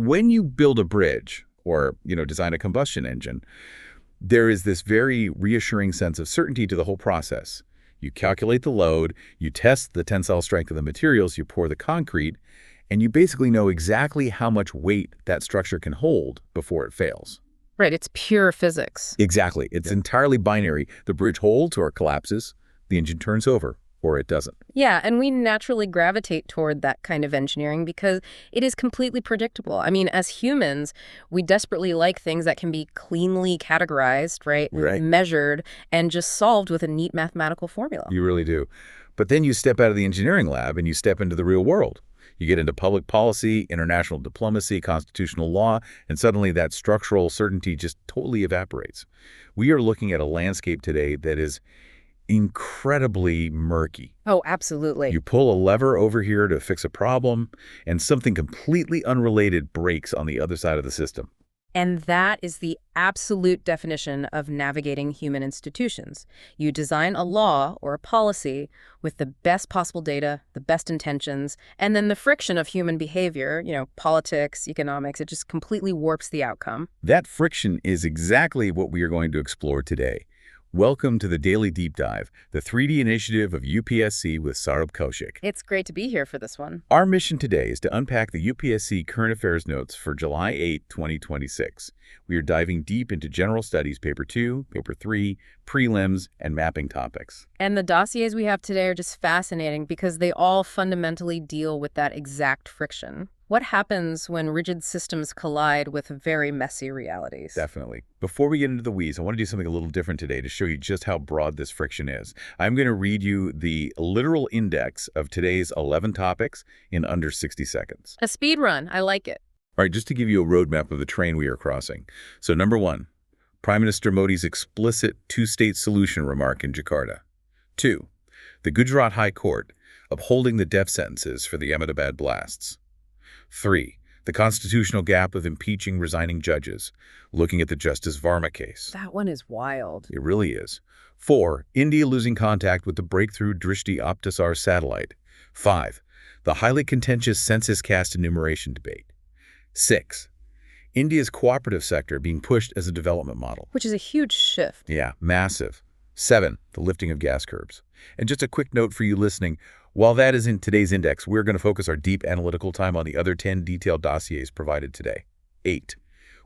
when you build a bridge or, design a combustion engine, there is this very reassuring sense of certainty to the whole process. You calculate the load, you test the tensile strength of the materials, you pour the concrete, and you basically know exactly how much weight that structure can hold before it fails. Right, it's pure physics. Exactly. It's entirely binary. The bridge holds or it collapses, the engine turns over, or it doesn't. Yeah, and we naturally gravitate toward that kind of engineering because it is completely predictable. I mean, as humans, we desperately like things that can be cleanly categorized, right? Measured, and just solved with a neat mathematical formula. You really do. But then you step out of the engineering lab and you step into the real world. You get into public policy, international diplomacy, constitutional law, and suddenly that structural certainty just totally evaporates. We are looking at a landscape today that is incredibly murky. Oh, absolutely. You pull a lever over here to fix a problem, and something completely unrelated breaks on the other side of the system. And that is the absolute definition of navigating human institutions. You design a law or a policy with the best possible data, the best intentions, and then the friction of human behavior, politics, economics, it just completely warps the outcome. That friction is exactly what we are going to explore today. Welcome to the Daily Deep Dive, the 3D initiative of UPSC with Saurabh Kaushik. It's great to be here for this one. Our mission today is to unpack the UPSC Current Affairs Notes for July 8, 2026. We are diving deep into General Studies Paper 2, Paper 3, prelims, and mapping topics. And the dossiers we have today are just fascinating because they all fundamentally deal with that exact friction. What happens when rigid systems collide with very messy realities? Definitely. Before we get into the weeds, I want to do something a little different today to show you just how broad this friction is. I'm going to read you the literal index of today's 11 topics in under 60 seconds. A speed run. I like it. All right, just to give you a roadmap of the train we are crossing. So number 1, Prime Minister Modi's explicit two-state solution remark in Jakarta. 2, the Gujarat High Court upholding the death sentences for the Ahmedabad blasts. 3, the constitutional gap of impeaching resigning judges, looking at the Justice Varma case. That one is wild. It really is. 4, India losing contact with the breakthrough Drishti OptoSAR satellite. 5, the highly contentious Census Caste Enumeration debate. 6, India's cooperative sector being pushed as a development model. Which is a huge shift. Yeah, massive. 7, the lifting of gas curbs. And just a quick note for you listening, while that is in today's index, we're going to focus our deep analytical time on the other 10 detailed dossiers provided today. 8,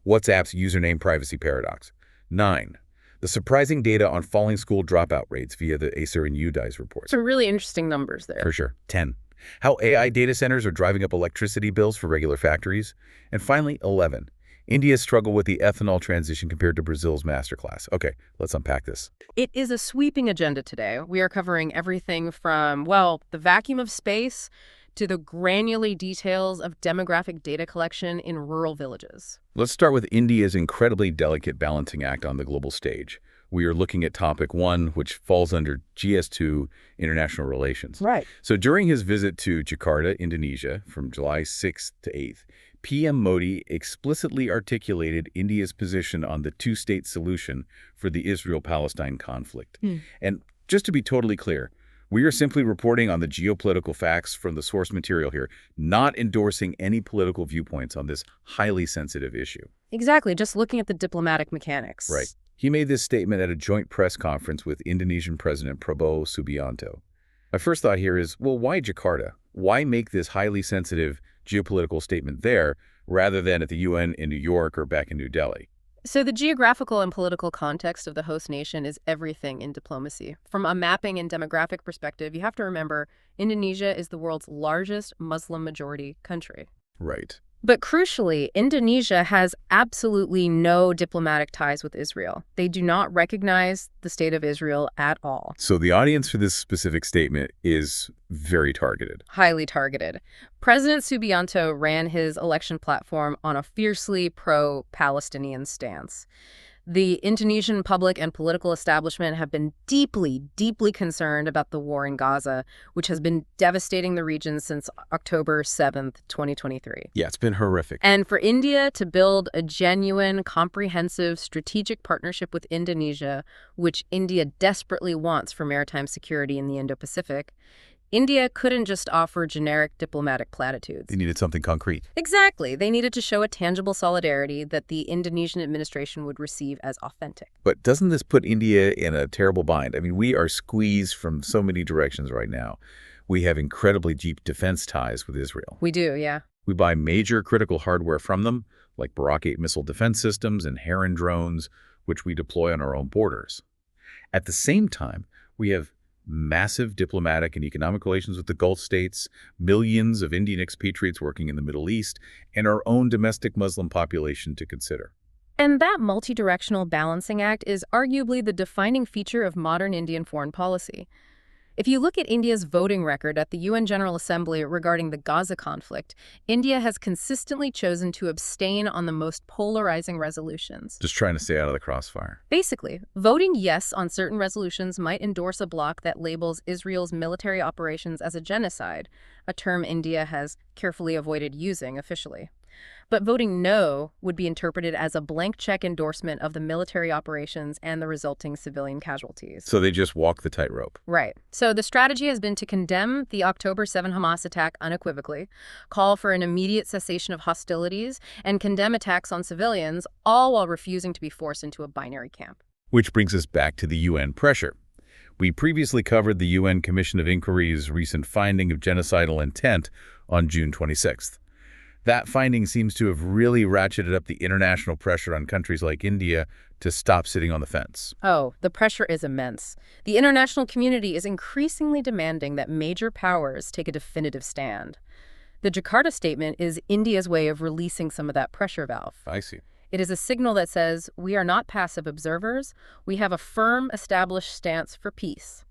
WhatsApp's username privacy paradox. 9, the surprising data on falling school dropout rates via the ASER and UDICE reports. Some really interesting numbers there. For sure. 10, how AI data centers are driving up electricity bills for regular factories. And finally, 11, India's struggle with the ethanol transition compared to Brazil's Masterclass. Okay, let's unpack this. It is a sweeping agenda today. We are covering everything from, well, the vacuum of space to the granular details of demographic data collection in rural villages. Let's start with India's incredibly delicate balancing act on the global stage. We are looking at topic 1, which falls under GS2, international relations. Right. So during his visit to Jakarta, Indonesia, from July 6th to 8th, PM Modi explicitly articulated India's position on the two-state solution for the Israel-Palestine conflict. And just to be totally clear, we are simply reporting on the geopolitical facts from the source material here, not endorsing any political viewpoints on this highly sensitive issue. Exactly, just looking at the diplomatic mechanics. Right. He made this statement at a joint press conference with Indonesian President Prabowo Subianto. My first thought here is, well, why Jakarta? Why make this highly sensitive geopolitical statement there rather than at the UN in New York or back in New Delhi? So the geographical and political context of the host nation is everything in diplomacy. From a mapping and demographic perspective, you have to remember Indonesia is the world's largest Muslim-majority country. Right. But crucially, Indonesia has absolutely no diplomatic ties with Israel. They do not recognize the state of Israel at all. So the audience for this specific statement is very targeted. Highly targeted. President Subianto ran his election platform on a fiercely pro-Palestinian stance. The Indonesian public and political establishment have been deeply, deeply concerned about the war in Gaza, which has been devastating the region since October 7th, 2023. Yeah, it's been horrific. And for India to build a genuine, comprehensive, strategic partnership with Indonesia, which India desperately wants for maritime security in the Indo-Pacific, India couldn't just offer generic diplomatic platitudes. They needed something concrete. Exactly. They needed to show a tangible solidarity that the Indonesian administration would receive as authentic. But doesn't this put India in a terrible bind? I mean, we are squeezed from so many directions right now. We have incredibly deep defense ties with Israel. We do, yeah. We buy major critical hardware from them, like Barak 8 missile defense systems and Heron drones, which we deploy on our own borders. At the same time, we have massive diplomatic and economic relations with the Gulf states, millions of Indian expatriates working in the Middle East, and our own domestic Muslim population to consider. And that multi-directional balancing act is arguably the defining feature of modern Indian foreign policy. If you look at India's voting record at the UN General Assembly regarding the Gaza conflict, India has consistently chosen to abstain on the most polarizing resolutions. Just trying to stay out of the crossfire. Basically, voting yes on certain resolutions might endorse a bloc that labels Israel's military operations as a genocide, a term India has carefully avoided using officially. But voting no would be interpreted as a blank check endorsement of the military operations and the resulting civilian casualties. So they just walk the tightrope. Right. So the strategy has been to condemn the October 7 Hamas attack unequivocally, call for an immediate cessation of hostilities, and condemn attacks on civilians, all while refusing to be forced into a binary camp. Which brings us back to the UN pressure. We previously covered the UN Commission of Inquiry's recent finding of genocidal intent on June 26th. That finding seems to have really ratcheted up the international pressure on countries like India to stop sitting on the fence. Oh, the pressure is immense. The international community is increasingly demanding that major powers take a definitive stand. The Jakarta statement is India's way of releasing some of that pressure valve. I see. It is a signal that says, we are not passive observers, we have a firm, established stance for peace.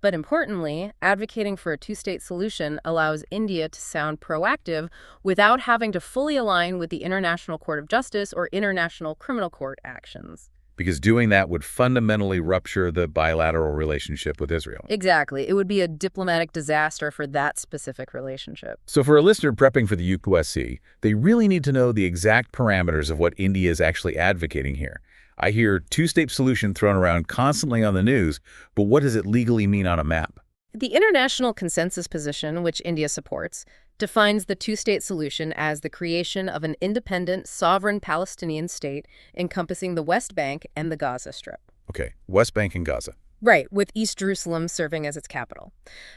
But importantly, advocating for a two-state solution allows India to sound proactive without having to fully align with the International Court of Justice or International Criminal Court actions. Because doing that would fundamentally rupture the bilateral relationship with Israel. Exactly. It would be a diplomatic disaster for that specific relationship. So for a listener prepping for the UPSC, they really need to know the exact parameters of what India is actually advocating here. I hear two-state solution thrown around constantly on the news, but what does it legally mean on a map? The international consensus position, which India supports, defines the two-state solution as the creation of an independent, sovereign Palestinian state encompassing the West Bank and the Gaza Strip. Okay, West Bank and Gaza. Right, with East Jerusalem serving as its capital.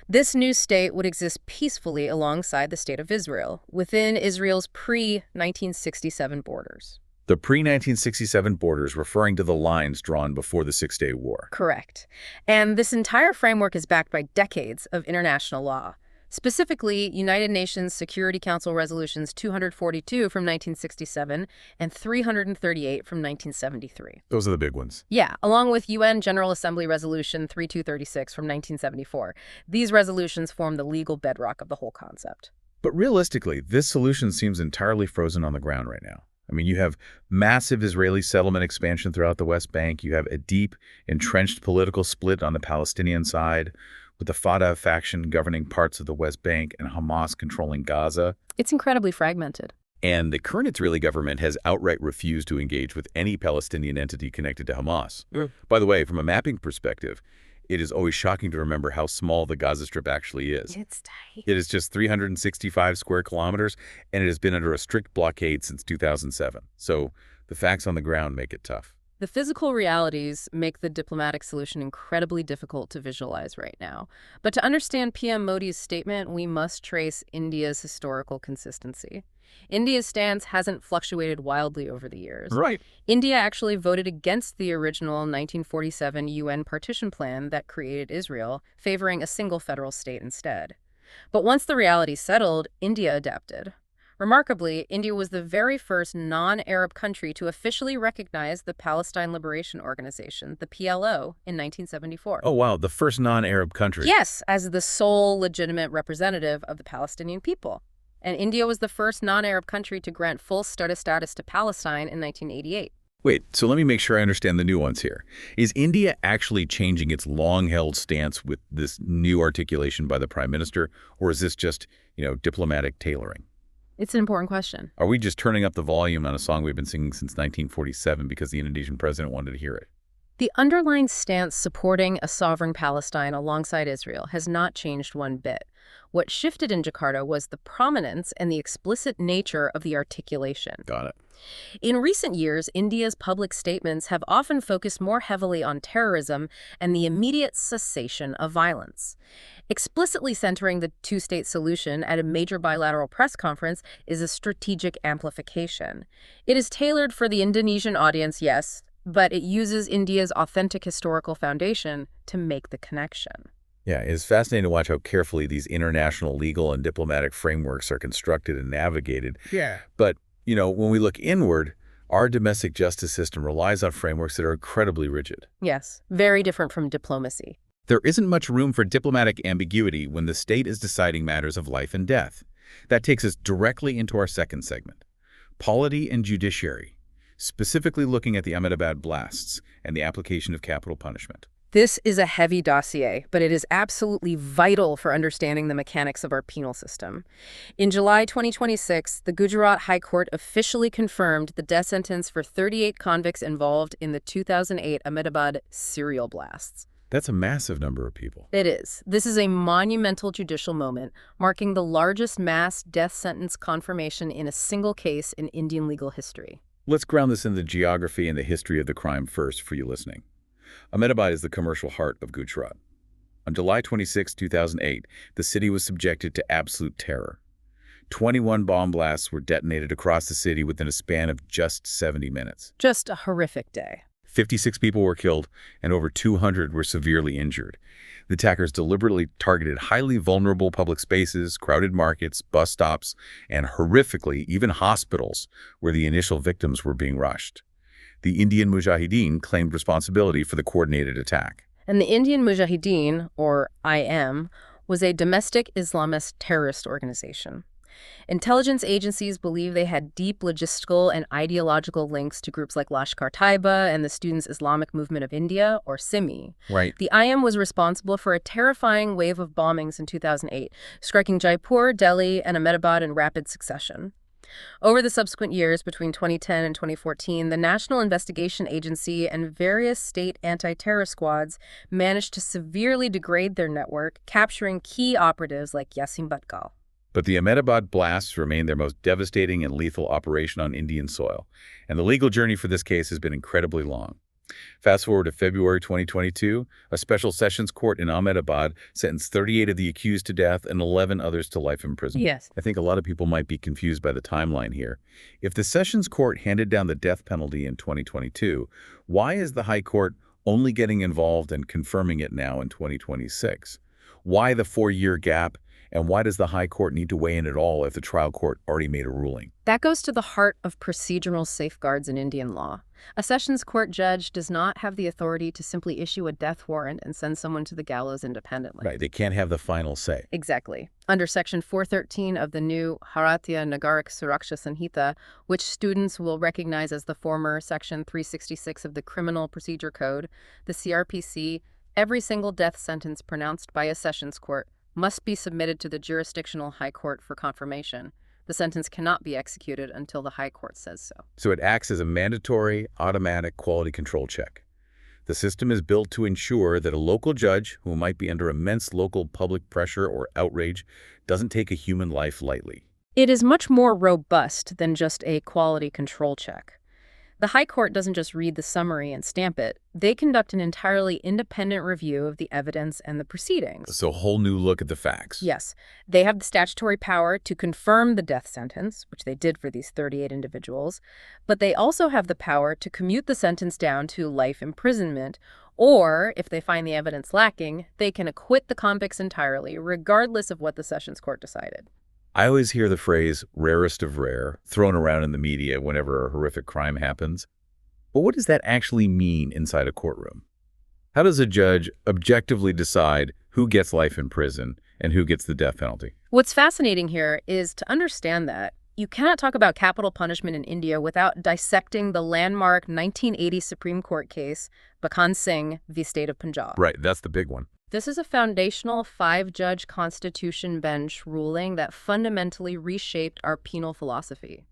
This new state would exist peacefully alongside the State of Israel, within Israel's pre-1967 borders. The pre-1967 borders referring to the lines drawn before the Six-Day War. Correct. And this entire framework is backed by decades of international law. Specifically, United Nations Security Council Resolutions 242 from 1967 and 338 from 1973. Those are the big ones. Yeah, along with UN General Assembly Resolution 3236 from 1974. These resolutions form the legal bedrock of the whole concept. But realistically, this solution seems entirely frozen on the ground right now. I mean, you have massive Israeli settlement expansion throughout the West Bank. You have a deep, entrenched political split on the Palestinian side, with the Fatah faction governing parts of the West Bank and Hamas controlling Gaza. It's incredibly fragmented. And the current Israeli government has outright refused to engage with any Palestinian entity connected to Hamas. By the way, from a mapping perspective, it is always shocking to remember how small the Gaza Strip actually is. It's tight. It is just 365 square kilometers, and it has been under a strict blockade since 2007. So the facts on the ground make it tough. The physical realities make the diplomatic solution incredibly difficult to visualize right now. But to understand PM Modi's statement, we must trace India's historical consistency. India's stance hasn't fluctuated wildly over the years. Right. India actually voted against the original 1947 UN partition plan that created Israel, favoring a single federal state instead. But once the reality settled, India adapted. Remarkably, India was the very first non-Arab country to officially recognize the Palestine Liberation Organization, the PLO, in 1974. Oh, wow, the first non-Arab country. Yes, as the sole legitimate representative of the Palestinian people. And India was the first non-Arab country to grant full status to Palestine in 1988. Wait, so let me make sure I understand the nuance here. Is India actually changing its long-held stance with this new articulation by the Prime Minister, or is this just, diplomatic tailoring? It's an important question. Are we just turning up the volume on a song we've been singing since 1947 because the Indonesian president wanted to hear it? The underlying stance supporting a sovereign Palestine alongside Israel has not changed one bit. What shifted in Jakarta was the prominence and the explicit nature of the articulation. Got it. In recent years, India's public statements have often focused more heavily on terrorism and the immediate cessation of violence. Explicitly centering the two-state solution at a major bilateral press conference is a strategic amplification. It is tailored for the Indonesian audience, yes, but it uses India's authentic historical foundation to make the connection. Yeah, it's fascinating to watch how carefully these international legal and diplomatic frameworks are constructed and navigated. Yeah. But, when we look inward, our domestic justice system relies on frameworks that are incredibly rigid. Yes, very different from diplomacy. There isn't much room for diplomatic ambiguity when the state is deciding matters of life and death. That takes us directly into our second segment, polity and judiciary, specifically looking at the Ahmedabad blasts and the application of capital punishment. This is a heavy dossier, but it is absolutely vital for understanding the mechanics of our penal system. In July 2026, the Gujarat High Court officially confirmed the death sentence for 38 convicts involved in the 2008 Ahmedabad serial blasts. That's a massive number of people. It is. This is a monumental judicial moment, marking the largest mass death sentence confirmation in a single case in Indian legal history. Let's ground this in the geography and the history of the crime first for you listening. Ahmedabad is the commercial heart of Gujarat. On July 26, 2008, the city was subjected to absolute terror. 21 bomb blasts were detonated across the city within a span of just 70 minutes. Just a horrific day. 56 people were killed, and over 200 were severely injured. The attackers deliberately targeted highly vulnerable public spaces, crowded markets, bus stops, and horrifically, even hospitals, where the initial victims were being rushed. The Indian Mujahideen claimed responsibility for the coordinated attack. And the Indian Mujahideen, or IM, was a domestic Islamist terrorist organization. Intelligence agencies believe they had deep logistical and ideological links to groups like Lashkar-Taiba and the Students' Islamic Movement of India, or SIMI. Right. The IM was responsible for a terrifying wave of bombings in 2008, striking Jaipur, Delhi, and Ahmedabad in rapid succession. Over the subsequent years, between 2010 and 2014, the National Investigation Agency and various state anti-terror squads managed to severely degrade their network, capturing key operatives like Yasin Bhatkal. But the Ahmedabad blasts remain their most devastating and lethal operation on Indian soil, and the legal journey for this case has been incredibly long. Fast forward to February 2022, a special sessions court in Ahmedabad sentenced 38 of the accused to death and 11 others to life imprisonment. Yes. I think a lot of people might be confused by the timeline here. If the sessions court handed down the death penalty in 2022, why is the High Court only getting involved and confirming it now in 2026? Why the 4-year gap? And why does the High Court need to weigh in at all if the trial court already made a ruling? That goes to the heart of procedural safeguards in Indian law. A sessions court judge does not have the authority to simply issue a death warrant and send someone to the gallows independently. Right, they can't have the final say. Exactly. Under Section 413 of the new Bharatiya Nagarik Suraksha Sanhita, which students will recognize as the former Section 366 of the Criminal Procedure Code, the CRPC, every single death sentence pronounced by a sessions court must be submitted to the jurisdictional High Court for confirmation. The sentence cannot be executed until the High Court says so. So it acts as a mandatory, automatic quality control check. The system is built to ensure that a local judge, who might be under immense local public pressure or outrage, doesn't take a human life lightly. It is much more robust than just a quality control check. The High Court doesn't just read the summary and stamp it. They conduct an entirely independent review of the evidence and the proceedings. So a whole new look at the facts. Yes. They have the statutory power to confirm the death sentence, which they did for these 38 individuals, but they also have the power to commute the sentence down to life imprisonment, or, if they find the evidence lacking, they can acquit the convicts entirely, regardless of what the Sessions Court decided. I always hear the phrase rarest of rare thrown around in the media whenever a horrific crime happens. But what does that actually mean inside a courtroom? How does a judge objectively decide who gets life in prison and who gets the death penalty? What's fascinating here is to understand that you cannot talk about capital punishment in India without dissecting the landmark 1980 Supreme Court case, Bakhan Singh v. State of Punjab. Right, that's the big one. This is a foundational 5-judge constitution bench ruling that fundamentally reshaped our penal philosophy.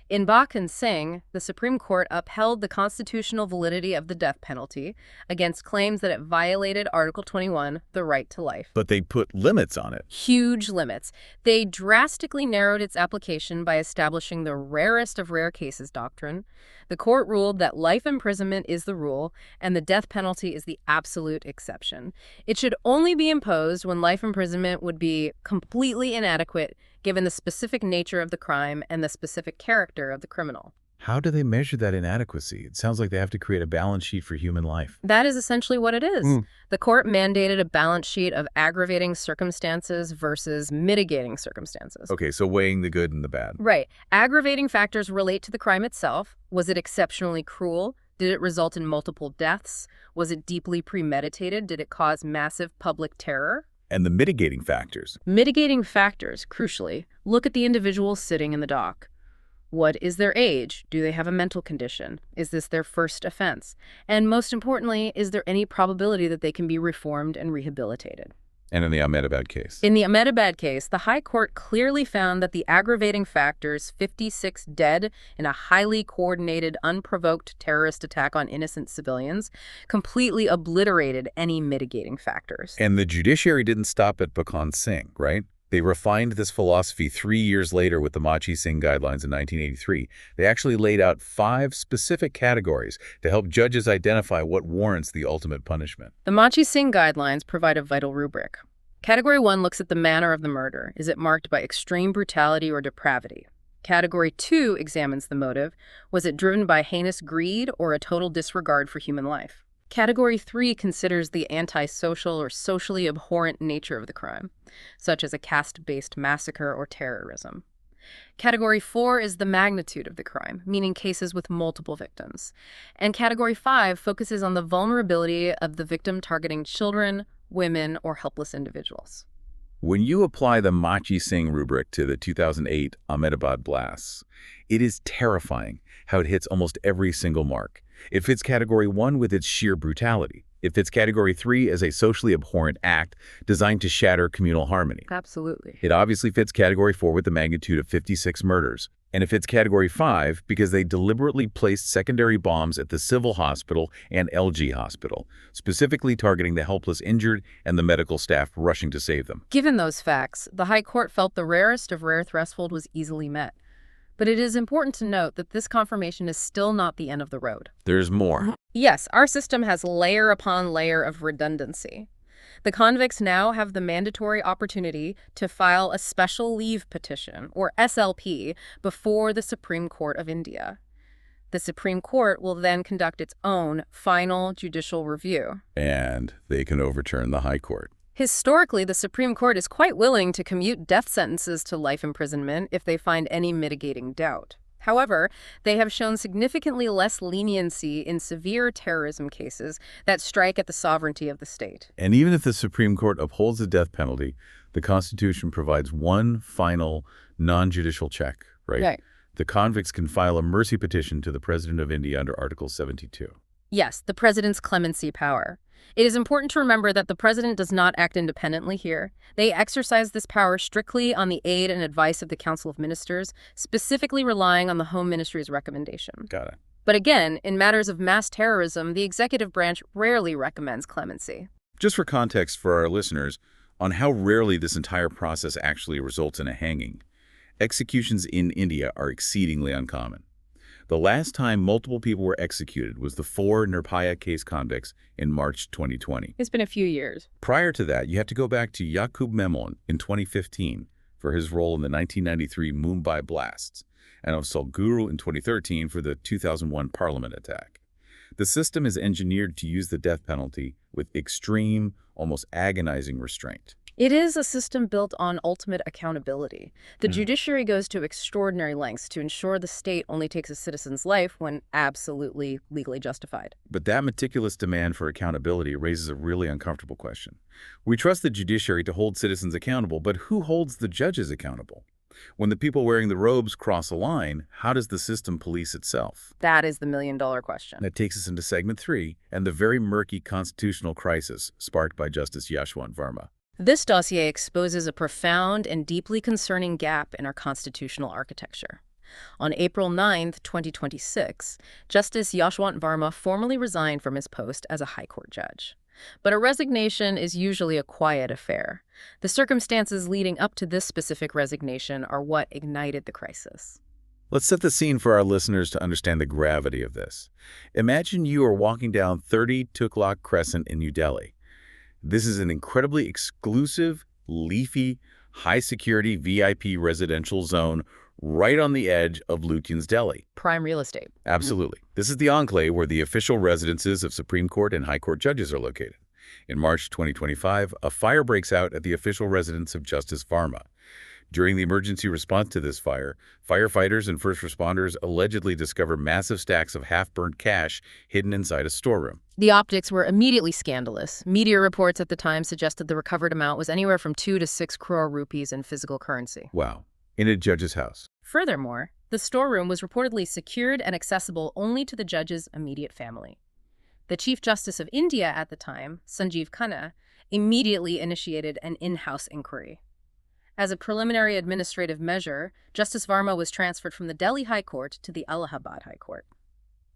In Bach and Singh, the Supreme Court upheld the constitutional validity of the death penalty against claims that it violated Article 21, the right to life. But they put limits on it. Huge limits. They drastically narrowed its application by establishing the rarest of rare cases doctrine. The court ruled that life imprisonment is the rule and the death penalty is the absolute exception. It should only be imposed when life imprisonment would be completely inadequate given the specific nature of the crime and the specific character of the criminal. How do they measure that inadequacy? It sounds like they have to create a balance sheet for human life. That is essentially what it is. The court mandated a balance sheet of aggravating circumstances versus mitigating circumstances. Okay, so weighing the good and the bad. Right. Aggravating factors relate to the crime itself. Was it exceptionally cruel? Did it result in multiple deaths? Was it deeply premeditated? Did it cause massive public terror? And the mitigating factors. Mitigating factors, crucially, look at the individual sitting in the dock. What is their age? Do they have a mental condition? Is this their first offense? And most importantly, is there any probability that they can be reformed and rehabilitated? And in the Ahmedabad case? In the Ahmedabad case, the High Court clearly found that the aggravating factors, 56 dead in a highly coordinated, unprovoked terrorist attack on innocent civilians, completely obliterated any mitigating factors. And the judiciary didn't stop at Bachchan Singh, right? They refined this philosophy 3 years later with the Machi Singh guidelines in 1983. They actually laid out 5 specific categories to help judges identify what warrants the ultimate punishment. The Machi Singh guidelines provide a vital rubric. Category 1 looks at the manner of the murder. Is it marked by extreme brutality or depravity? Category 2 examines the motive. Was it driven by heinous greed or a total disregard for human life? Category 3 considers the antisocial or socially abhorrent nature of the crime, such as a caste-based massacre or terrorism. Category 4 is the magnitude of the crime, meaning cases with multiple victims. And Category 5 focuses on the vulnerability of the victim targeting children, women, or helpless individuals. When you apply the Machi Singh rubric to the 2008 Ahmedabad blasts, it is terrifying how it hits almost every single mark. It fits Category 1 with its sheer brutality. It fits Category 3 as a socially abhorrent act designed to shatter communal harmony. Absolutely. It obviously fits Category 4 with the magnitude of 56 murders. And it fits Category 5 because they deliberately placed secondary bombs at the civil hospital and LG hospital, specifically targeting the helpless injured and the medical staff rushing to save them. Given those facts, the High Court felt the rarest of rare threshold was easily met. But it is important to note that this confirmation is still not the end of the road. There's more. Yes, our system has layer upon layer of redundancy. The convicts now have the mandatory opportunity to file a special leave petition, or SLP, before the Supreme Court of India. The Supreme Court will then conduct its own final judicial review. And they can overturn the High Court. Historically, the Supreme Court is quite willing to commute death sentences to life imprisonment if they find any mitigating doubt. However, they have shown significantly less leniency in severe terrorism cases that strike at the sovereignty of the state. And even if the Supreme Court upholds the death penalty, the Constitution provides one final non-judicial check, right? Right. The convicts can file a mercy petition to the President of India under Article 72. Yes, the president's clemency power. It is important to remember that the president does not act independently here. They exercise this power strictly on the aid and advice of the Council of Ministers, specifically relying on the Home Ministry's recommendation. Got it. But again, in matters of mass terrorism, the executive branch rarely recommends clemency. Just for context for our listeners on how rarely this entire process actually results in a hanging, executions in India are exceedingly uncommon. The last time multiple people were executed was the 4 Nirpaya case convicts in March 2020. It's been a few years. Prior to that, you have to go back to Yaqub Memon in 2015 for his role in the 1993 Mumbai blasts, and of Salguru in 2013 for the 2001 Parliament attack. The system is engineered to use the death penalty with extreme, almost agonizing restraint. It is a system built on ultimate accountability. The judiciary goes to extraordinary lengths to ensure the state only takes a citizen's life when absolutely legally justified. But that meticulous demand for accountability raises a really uncomfortable question. We trust the judiciary to hold citizens accountable, but who holds the judges accountable? When the people wearing the robes cross a line, how does the system police itself? That is the million-dollar question. That takes us into Segment 3 and the very murky constitutional crisis sparked by Justice Yashwant Varma. This dossier exposes a profound and deeply concerning gap in our constitutional architecture. On April 9, 2026, Justice Yashwant Varma formally resigned from his post as a High Court judge. But a resignation is usually a quiet affair. The circumstances leading up to this specific resignation are what ignited the crisis. Let's set the scene for our listeners to understand the gravity of this. Imagine you are walking down 30 Tughlaq Crescent in New Delhi. This is an incredibly exclusive, leafy, high-security VIP residential zone right on the edge of Lutyens, Delhi. Prime real estate. Absolutely. This is the enclave where the official residences of Supreme Court and High Court judges are located. In March 2025, a fire breaks out at the official residence of Justice Varma. During the emergency response to this fire, firefighters and first responders allegedly discover massive stacks of half-burnt cash hidden inside a storeroom. The optics were immediately scandalous. Media reports at the time suggested the recovered amount was anywhere from 2 to 6 crore rupees in physical currency. Wow. In a judge's house. Furthermore, the storeroom was reportedly secured and accessible only to the judge's immediate family. The Chief Justice of India at the time, Sanjeev Khanna, immediately initiated an in-house inquiry. As a preliminary administrative measure, Justice Varma was transferred from the Delhi High Court to the Allahabad High Court.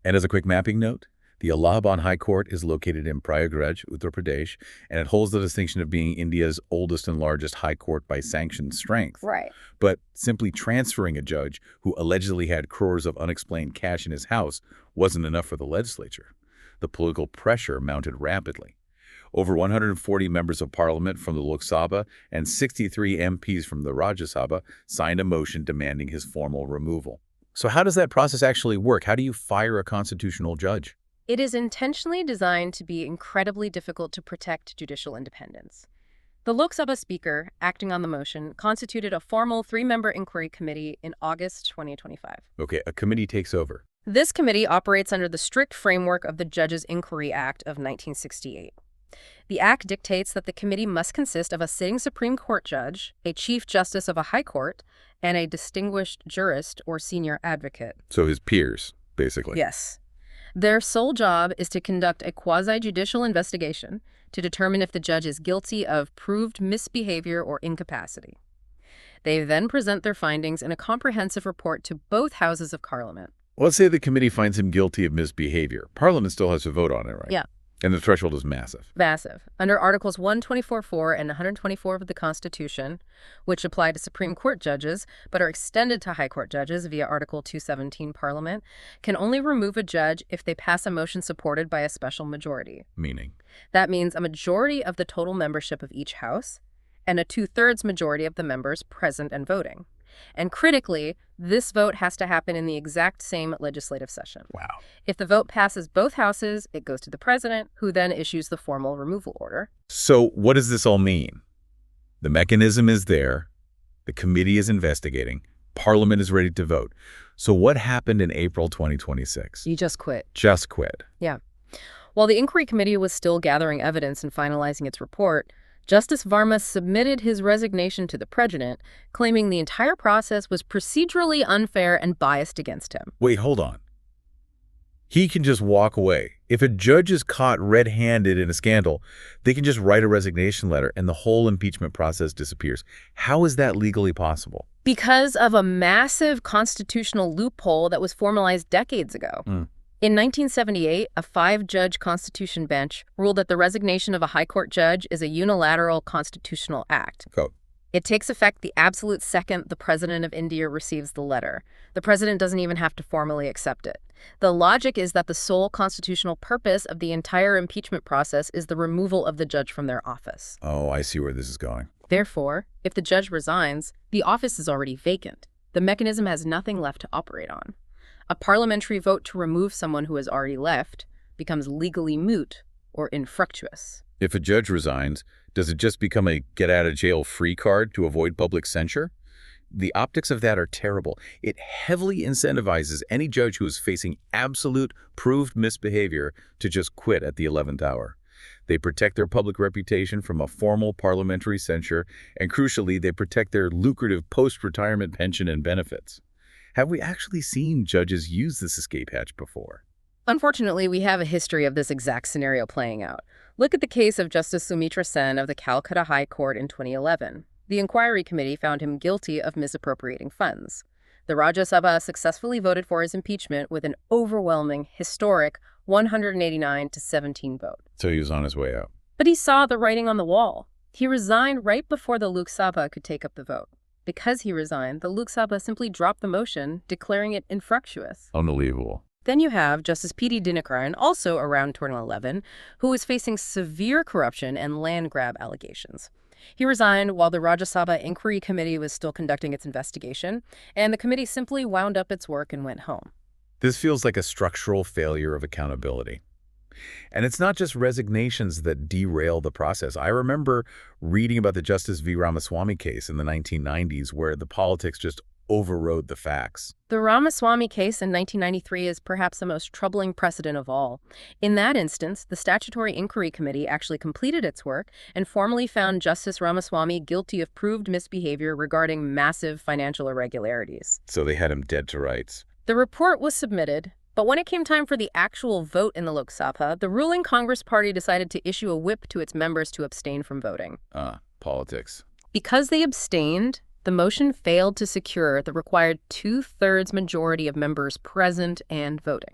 And as a quick mapping note, the Allahabad High Court is located in Prayagraj, Uttar Pradesh, and it holds the distinction of being India's oldest and largest high court by sanctioned strength. Right. But simply transferring a judge who allegedly had crores of unexplained cash in his house wasn't enough for the legislature. The political pressure mounted rapidly. Over 140 members of parliament from the Lok Sabha and 63 MPs from the Rajya Sabha signed a motion demanding his formal removal. So how does that process actually work? How do you fire a constitutional judge? It is intentionally designed to be incredibly difficult to protect judicial independence. The Lok Sabha Speaker, acting on the motion, constituted a formal 3-member inquiry committee in August 2025. Okay, a committee takes over. This committee operates under the strict framework of the Judges Inquiry Act of 1968. The act dictates that the committee must consist of a sitting Supreme Court judge, a Chief Justice of a High Court, and a distinguished jurist or senior advocate. So his peers, basically. Yes. Their sole job is to conduct a quasi-judicial investigation to determine if the judge is guilty of proved misbehavior or incapacity. They then present their findings in a comprehensive report to both houses of Parliament. Let's say the committee finds him guilty of misbehavior. Parliament still has to vote on it, right? Yeah. And the threshold is massive. Massive. Under Articles 124.4 and 124 of the Constitution, which apply to Supreme Court judges but are extended to High Court judges via Article 217, Parliament can only remove a judge if they pass a motion supported by a special majority. Meaning? That means a majority of the total membership of each house and a 2/3 majority of the members present and voting. And critically, this vote has to happen in the exact same legislative session. Wow. If the vote passes both houses, it goes to the president, who then issues the formal removal order. So what does this all mean? The mechanism is there. The committee is investigating. Parliament is ready to vote. So what happened in April 2026? You just quit. Just quit. Yeah. While the inquiry committee was still gathering evidence and finalizing its report, Justice Varma submitted his resignation to the president, claiming the entire process was procedurally unfair and biased against him. Wait, hold on. He can just walk away. If a judge is caught red-handed in a scandal, they can just write a resignation letter and the whole impeachment process disappears. How is that legally possible? Because of a massive constitutional loophole that was formalized decades ago. In 1978, a 5-judge Constitution bench ruled that the resignation of a High Court judge is a unilateral constitutional act. Oh. It takes effect the absolute second the President of India receives the letter. The President doesn't even have to formally accept it. The logic is that the sole constitutional purpose of the entire impeachment process is the removal of the judge from their office. Oh, I see where this is going. Therefore, if the judge resigns, the office is already vacant. The mechanism has nothing left to operate on. A parliamentary vote to remove someone who has already left becomes legally moot or infructuous. If a judge resigns, does it just become a get-out-of-jail-free card to avoid public censure? The optics of that are terrible. It heavily incentivizes any judge who is facing absolute proved misbehavior to just quit at the 11th hour. They protect their public reputation from a formal parliamentary censure, and crucially, they protect their lucrative post-retirement pension and benefits. Have we actually seen judges use this escape hatch before? Unfortunately, we have a history of this exact scenario playing out. Look at the case of Justice Sumitra Sen of the Calcutta High Court in 2011. The inquiry committee found him guilty of misappropriating funds. The Rajya Sabha successfully voted for his impeachment with an overwhelming, historic 189 to 17 vote. So he was on his way out. But he saw the writing on the wall. He resigned right before the Lok Sabha could take up the vote. Because he resigned, the Lok Sabha simply dropped the motion, declaring it infructuous. Unbelievable. Then you have Justice P.D. Dinakaran, also around 2011, who was facing severe corruption and land grab allegations. He resigned while the Rajya Sabha Inquiry Committee was still conducting its investigation, and the committee simply wound up its work and went home. This feels like a structural failure of accountability. And it's not just resignations that derail the process. I remember reading about the Justice V. Ramaswamy case in the 1990s where the politics just overrode the facts. The Ramaswamy case in 1993 is perhaps the most troubling precedent of all. In that instance, the Statutory Inquiry Committee actually completed its work and formally found Justice Ramaswamy guilty of proved misbehavior regarding massive financial irregularities. So they had him dead to rights. The report was submitted, but when it came time for the actual vote in the Lok Sabha, the ruling Congress party decided to issue a whip to its members to abstain from voting. Politics. Because they abstained, the motion failed to secure the required 2/3 majority of members present and voting.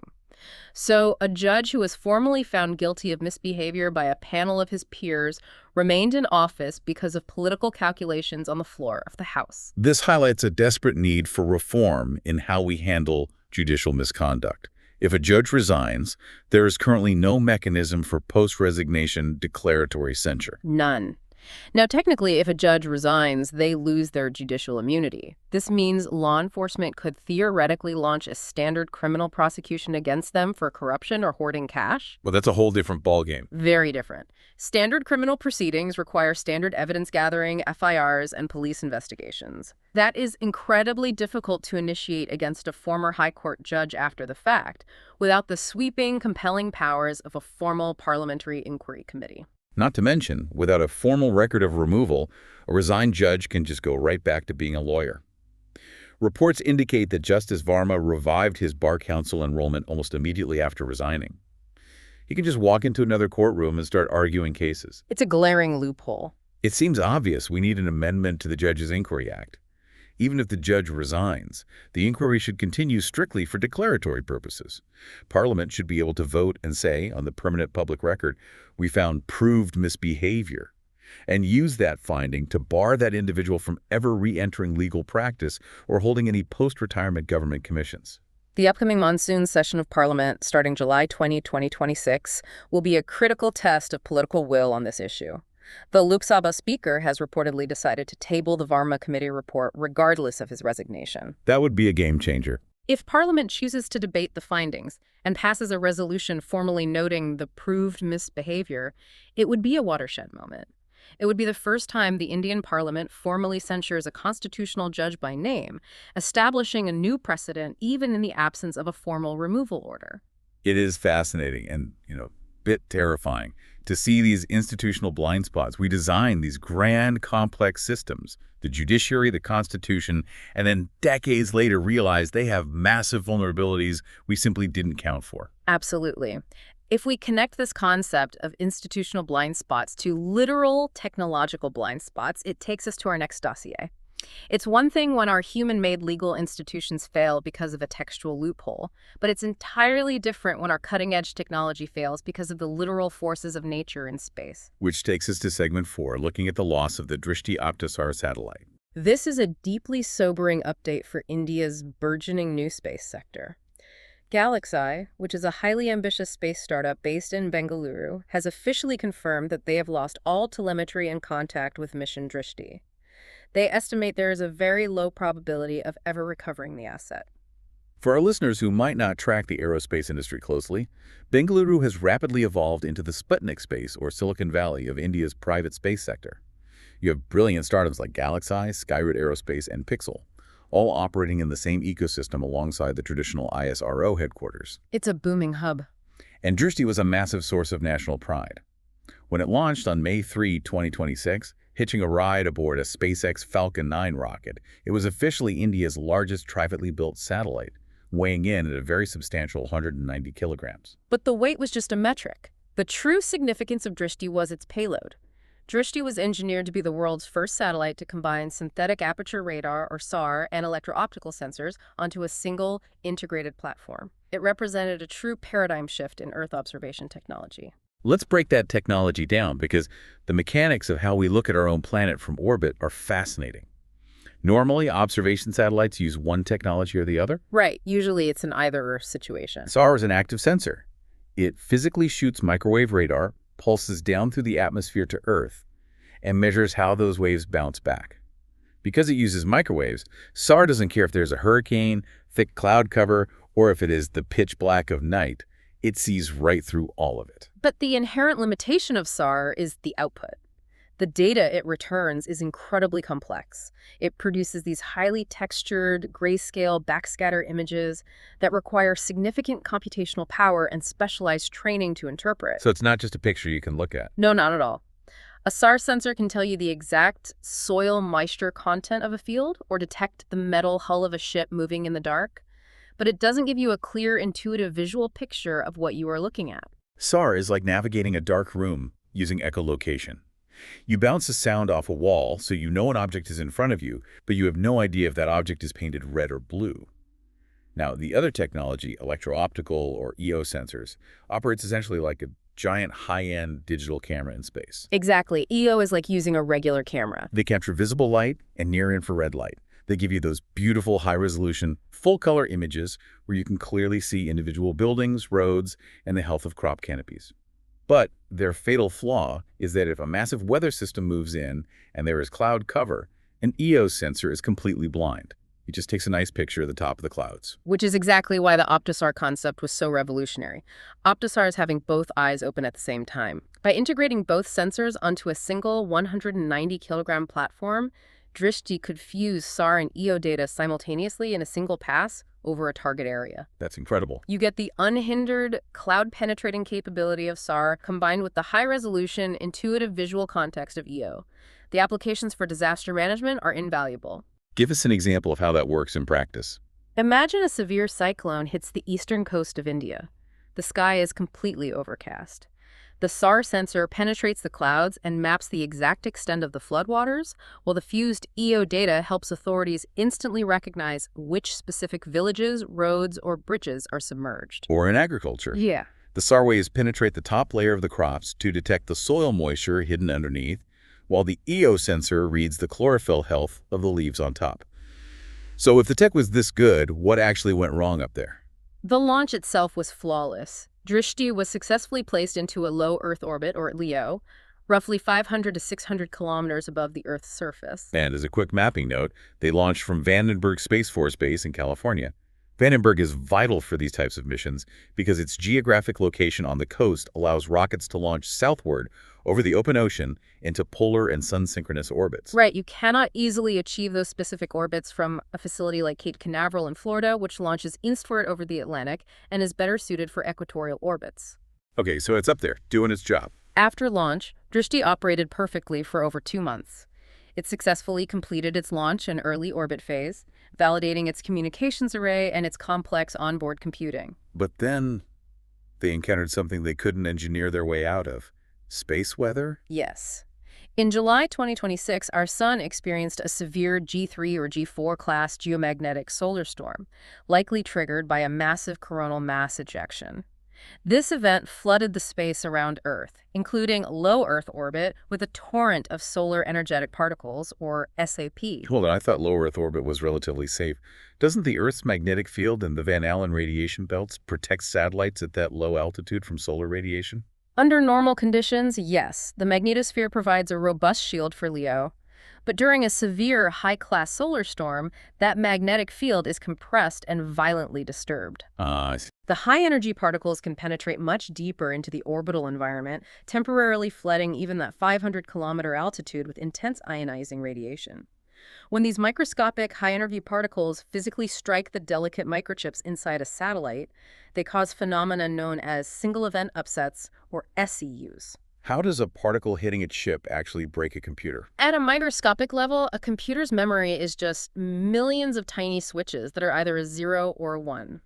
So a judge who was formally found guilty of misbehavior by a panel of his peers remained in office because of political calculations on the floor of the House. This highlights a desperate need for reform in how we handle judicial misconduct. If a judge resigns, there is currently no mechanism for post-resignation declaratory censure. None. Now, technically, if a judge resigns, they lose their judicial immunity. This means law enforcement could theoretically launch a standard criminal prosecution against them for corruption or hoarding cash. Well, that's a whole different ballgame. Very different. Standard criminal proceedings require standard evidence gathering, FIRs, and police investigations. That is incredibly difficult to initiate against a former high court judge after the fact, without the sweeping, compelling powers of a formal parliamentary inquiry committee. Not to mention, without a formal record of removal, a resigned judge can just go right back to being a lawyer. Reports indicate that Justice Varma revived his bar council enrollment almost immediately after resigning. He can just walk into another courtroom and start arguing cases. It's a glaring loophole. It seems obvious we need an amendment to the Judges' Inquiry Act. Even if the judge resigns, the inquiry should continue strictly for declaratory purposes. Parliament should be able to vote and say, on the permanent public record, we found proved misbehavior, and use that finding to bar that individual from ever re-entering legal practice or holding any post-retirement government commissions. The upcoming monsoon session of Parliament, starting July 20, 2026, will be a critical test of political will on this issue. The Lok Sabha Speaker has reportedly decided to table the Varma Committee report regardless of his resignation. That would be a game changer. If Parliament chooses to debate the findings and passes a resolution formally noting the proved misbehavior, it would be a watershed moment. It would be the first time the Indian Parliament formally censures a constitutional judge by name, establishing a new precedent even in the absence of a formal removal order. It is fascinating and, bit terrifying to see these institutional blind spots. We design these grand, complex systems, the judiciary, the Constitution, and then decades later realize they have massive vulnerabilities we simply didn't count for. Absolutely. If we connect this concept of institutional blind spots to literal technological blind spots, it takes us to our next dossier. It's one thing when our human-made legal institutions fail because of a textual loophole, but it's entirely different when our cutting-edge technology fails because of the literal forces of nature in space. Which takes us to segment 4, looking at the loss of the Drishti OptoSAR satellite. This is a deeply sobering update for India's burgeoning new space sector. GalaxEye, which is a highly ambitious space startup based in Bengaluru, has officially confirmed that they have lost all telemetry and contact with mission Drishti. They estimate there is a very low probability of ever recovering the asset. For our listeners who might not track the aerospace industry closely, Bengaluru has rapidly evolved into the Sputnik space or Silicon Valley of India's private space sector. You have brilliant startups like GalaxEye, Skyroot Aerospace, and Pixel, all operating in the same ecosystem alongside the traditional ISRO headquarters. It's a booming hub. And Drishti was a massive source of national pride. When it launched on May 3, 2026, hitching a ride aboard a SpaceX Falcon 9 rocket, it was officially India's largest privately built satellite, weighing in at a very substantial 190 kilograms. But the weight was just a metric. The true significance of Drishti was its payload. Drishti was engineered to be the world's first satellite to combine synthetic aperture radar, or SAR, and electro-optical sensors onto a single, integrated platform. It represented a true paradigm shift in Earth observation technology. Let's break that technology down because the mechanics of how we look at our own planet from orbit are fascinating. Normally, observation satellites use one technology or the other. Right. Usually it's an either-or situation. SAR is an active sensor. It physically shoots microwave radar, pulses down through the atmosphere to Earth, and measures how those waves bounce back. Because it uses microwaves, SAR doesn't care if there's a hurricane, thick cloud cover, or if it is the pitch black of night. It sees right through all of it. But the inherent limitation of SAR is the output. The data it returns is incredibly complex. It produces these highly textured, grayscale backscatter images that require significant computational power and specialized training to interpret. So it's not just a picture you can look at. No, not at all. A SAR sensor can tell you the exact soil moisture content of a field or detect the metal hull of a ship moving in the dark, but it doesn't give you a clear, intuitive visual picture of what you are looking at. SAR is like navigating a dark room using echolocation. You bounce a sound off a wall so you know an object is in front of you, but you have no idea if that object is painted red or blue. Now, the other technology, electro-optical or EO sensors, operates essentially like a giant high-end digital camera in space. Exactly. EO is like using a regular camera. They capture visible light and near-infrared light. They give you those beautiful high-resolution, full-color images where you can clearly see individual buildings, roads, and the health of crop canopies. But their fatal flaw is that if a massive weather system moves in and there is cloud cover, an EO sensor is completely blind. It just takes a nice picture of the top of the clouds. Which is exactly why the OptoSAR concept was so revolutionary. OptoSAR is having both eyes open at the same time. By integrating both sensors onto a single 190-kilogram platform, Drishti could fuse SAR and EO data simultaneously in a single pass over a target area. That's incredible. You get the unhindered, cloud-penetrating capability of SAR combined with the high-resolution, intuitive visual context of EO. The applications for disaster management are invaluable. Give us an example of how that works in practice. Imagine a severe cyclone hits the eastern coast of India. The sky is completely overcast. The SAR sensor penetrates the clouds and maps the exact extent of the floodwaters, while the fused EO data helps authorities instantly recognize which specific villages, roads, or bridges are submerged. Or in agriculture. Yeah. The SAR waves penetrate the top layer of the crops to detect the soil moisture hidden underneath, while the EO sensor reads the chlorophyll health of the leaves on top. So if the tech was this good, what actually went wrong up there? The launch itself was flawless. Drishti was successfully placed into a low Earth orbit, or LEO, roughly 500 to 600 kilometers above the Earth's surface. And as a quick mapping note, they launched from Vandenberg Space Force Base in California. Vandenberg is vital for these types of missions because its geographic location on the coast allows rockets to launch southward over the open ocean into polar and sun-synchronous orbits. Right, you cannot easily achieve those specific orbits from a facility like Cape Canaveral in Florida, which launches eastward over the Atlantic and is better suited for equatorial orbits. Okay, so it's up there, doing its job. After launch, Drishti operated perfectly for over 2 months. It successfully completed its launch and early orbit phase, validating its communications array and its complex onboard computing. But then they encountered something they couldn't engineer their way out of. Space weather? Yes. In July 2026, our sun experienced a severe G3 or G4 class geomagnetic solar storm, likely triggered by a massive coronal mass ejection. This event flooded the space around Earth, including low Earth orbit with a torrent of solar energetic particles, or SAP. Hold on, I thought low Earth orbit was relatively safe. Doesn't the Earth's magnetic field and the Van Allen radiation belts protect satellites at that low altitude from solar radiation? Under normal conditions, yes, the magnetosphere provides a robust shield for LEO. But during a severe high-class solar storm, that magnetic field is compressed and violently disturbed. I see. The high-energy particles can penetrate much deeper into the orbital environment, temporarily flooding even that 500-kilometer altitude with intense ionizing radiation. When these microscopic high-energy particles physically strike the delicate microchips inside a satellite, they cause phenomena known as single-event upsets, or SEUs. How does a particle hitting a chip actually break a computer? At a microscopic level, a computer's memory is just millions of tiny switches that are either a 0 or a 1.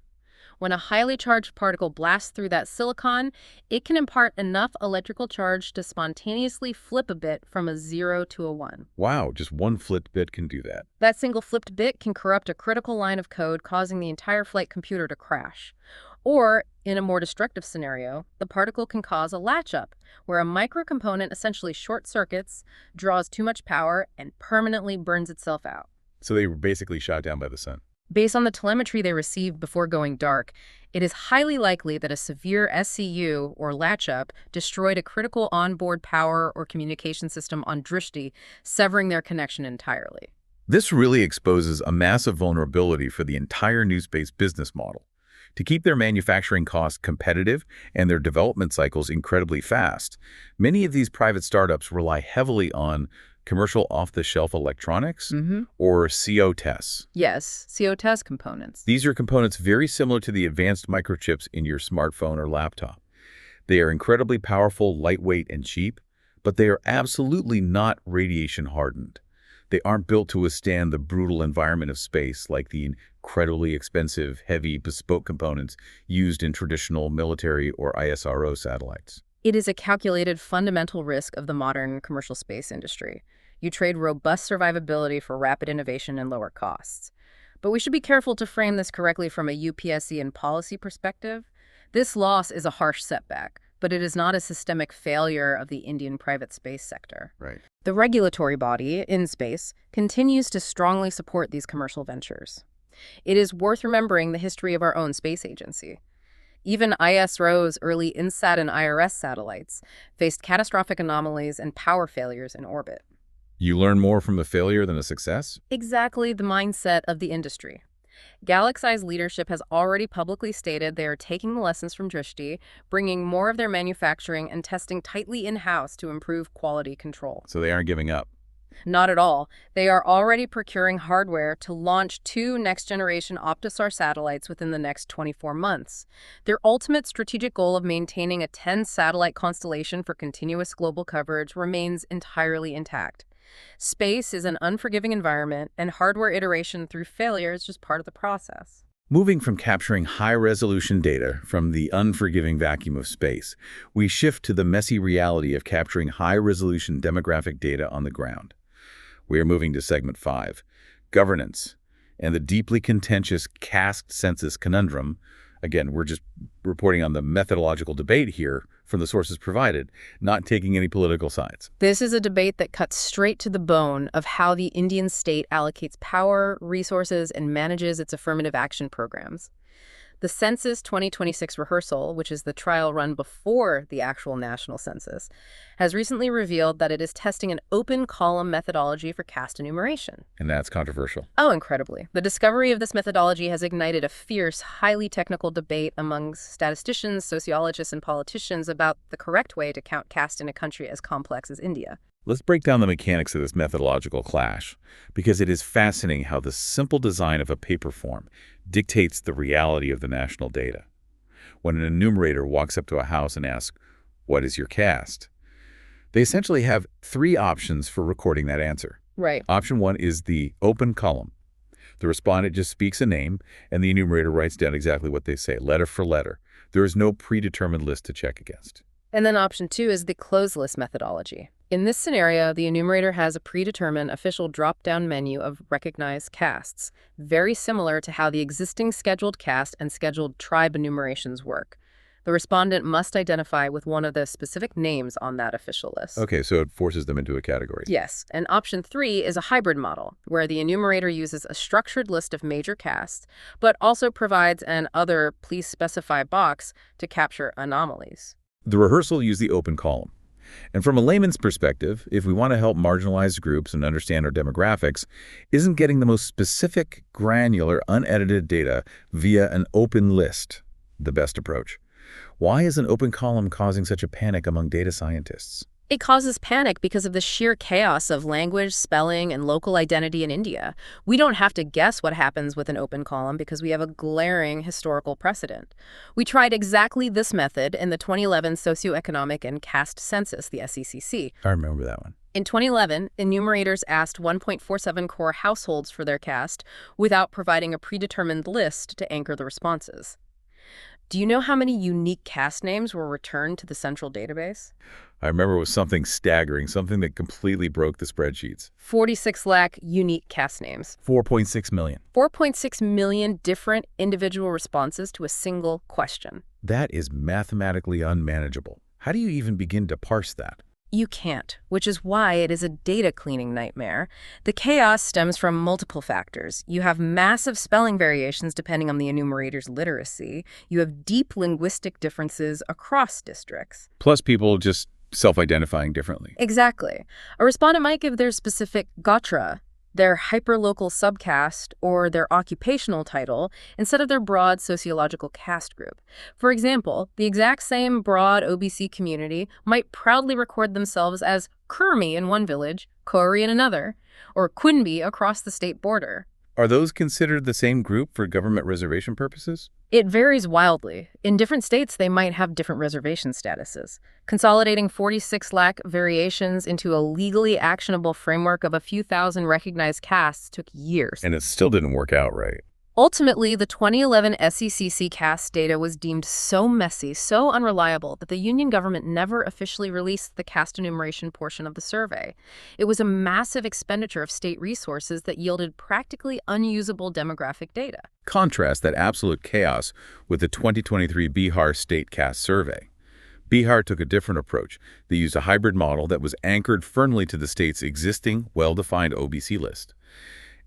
When a highly charged particle blasts through that silicon, it can impart enough electrical charge to spontaneously flip a bit from a 0 to a 1. Wow, just one flipped bit can do that. That single flipped bit can corrupt a critical line of code, causing the entire flight computer to crash. Or, in a more destructive scenario, the particle can cause a latch-up, where a microcomponent essentially short-circuits, draws too much power, and permanently burns itself out. So they were basically shot down by the sun. Based on the telemetry they received before going dark, it is highly likely that a severe SCU, or latch-up, destroyed a critical onboard power or communication system on Drishti, severing their connection entirely. This really exposes a massive vulnerability for the entire new space business model. To keep their manufacturing costs competitive and their development cycles incredibly fast, many of these private startups rely heavily on commercial off-the-shelf electronics or CO tests. Yes, CO test components. These are components very similar to the advanced microchips in your smartphone or laptop. They are incredibly powerful, lightweight, and cheap, but they are absolutely not radiation hardened. They aren't built to withstand the brutal environment of space like the incredibly expensive, heavy, bespoke components used in traditional military or ISRO satellites. It is a calculated fundamental risk of the modern commercial space industry. You trade robust survivability for rapid innovation and lower costs. But we should be careful to frame this correctly from a UPSC and policy perspective. This loss is a harsh setback, but it is not a systemic failure of the Indian private space sector. Right. The regulatory body, InSpace, continues to strongly support these commercial ventures. It is worth remembering the history of our own space agency. Even ISRO's early INSAT and IRS satellites faced catastrophic anomalies and power failures in orbit. You learn more from a failure than a success? Exactly the mindset of the industry. GalaxEye's leadership has already publicly stated they are taking the lessons from Drishti, bringing more of their manufacturing and testing tightly in-house to improve quality control. So they aren't giving up. Not at all. They are already procuring hardware to launch 2 next-generation OptoSAR satellites within the next 24 months. Their ultimate strategic goal of maintaining a 10-satellite constellation for continuous global coverage remains entirely intact. Space is an unforgiving environment, and hardware iteration through failure is just part of the process. Moving from capturing high-resolution data from the unforgiving vacuum of space, we shift to the messy reality of capturing high-resolution demographic data on the ground. We are moving to segment 5, governance, and the deeply contentious caste census conundrum. Again, we're just reporting on the methodological debate here from the sources provided, not taking any political sides. This is a debate that cuts straight to the bone of how the Indian state allocates power, resources, and manages its affirmative action programs. The Census 2026 rehearsal, which is the trial run before the actual national census, has recently revealed that it is testing an open column methodology for caste enumeration. And that's controversial. Oh, incredibly. The discovery of this methodology has ignited a fierce, highly technical debate among statisticians, sociologists, and politicians about the correct way to count caste in a country as complex as India. Let's break down the mechanics of this methodological clash, because it is fascinating how the simple design of a paper form dictates the reality of the national data. When an enumerator walks up to a house and asks, "What is your caste?" they essentially have 3 options for recording that answer. Right. Option 1 is the open column. The respondent just speaks a name, and the enumerator writes down exactly what they say, letter for letter. There is no predetermined list to check against. And then option 2 is the closed list methodology. In this scenario, the enumerator has a predetermined official drop-down menu of recognized castes, very similar to how the existing scheduled caste and scheduled tribe enumerations work. The respondent must identify with one of the specific names on that official list. Okay, so it forces them into a category. Yes, and option 3 is a hybrid model, where the enumerator uses a structured list of major castes, but also provides an other please specify box to capture anomalies. The rehearsal used the open column. And from a layman's perspective, if we want to help marginalized groups and understand our demographics, isn't getting the most specific, granular, unedited data via an open list the best approach? Why is an open column causing such a panic among data scientists? It causes panic because of the sheer chaos of language, spelling, and local identity in India. We don't have to guess what happens with an open column because we have a glaring historical precedent. We tried exactly this method in the 2011 Socioeconomic and Caste Census, the SECC. I remember that one. In 2011, enumerators asked 1.47 crore households for their caste without providing a predetermined list to anchor the responses. Do you know how many unique caste names were returned to the central database? I remember it was something staggering, something that completely broke the spreadsheets. 46 lakh unique caste names. 4.6 million. 4.6 million different individual responses to a single question. That is mathematically unmanageable. How do you even begin to parse that? You can't, which is why it is a data cleaning nightmare. The chaos stems from multiple factors. You have massive spelling variations depending on the enumerator's literacy. You have deep linguistic differences across districts. Plus people just self-identifying differently. Exactly. A respondent might give their specific gotra, their hyperlocal subcaste, or their occupational title instead of their broad sociological caste group. For example, the exact same broad OBC community might proudly record themselves as Kurmi in one village, Kori in another, or Kunbi across the state border. Are those considered the same group for government reservation purposes? It varies wildly. In different states, they might have different reservation statuses. Consolidating 46 lakh variations into a legally actionable framework of a few thousand recognized castes took years. And it still didn't work out right. Ultimately, the 2011 SECC caste data was deemed so messy, so unreliable, that the Union government never officially released the caste enumeration portion of the survey. It was a massive expenditure of state resources that yielded practically unusable demographic data. Contrast that absolute chaos with the 2023 Bihar State Caste Survey. Bihar took a different approach. They used a hybrid model that was anchored firmly to the state's existing, well-defined OBC list.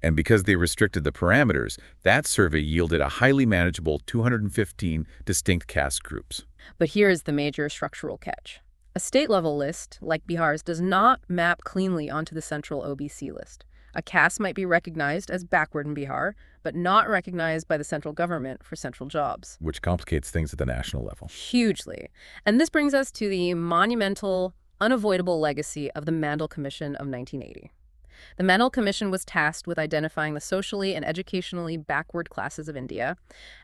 And because they restricted the parameters, that survey yielded a highly manageable 215 distinct caste groups. But here is the major structural catch. A state-level list, like Bihar's, does not map cleanly onto the central OBC list. A caste might be recognized as backward in Bihar, but not recognized by the central government for central jobs. Which complicates things at the national level. Hugely. And this brings us to the monumental, unavoidable legacy of the Mandel Commission of 1980. The Mandel Commission was tasked with identifying the socially and educationally backward classes of India.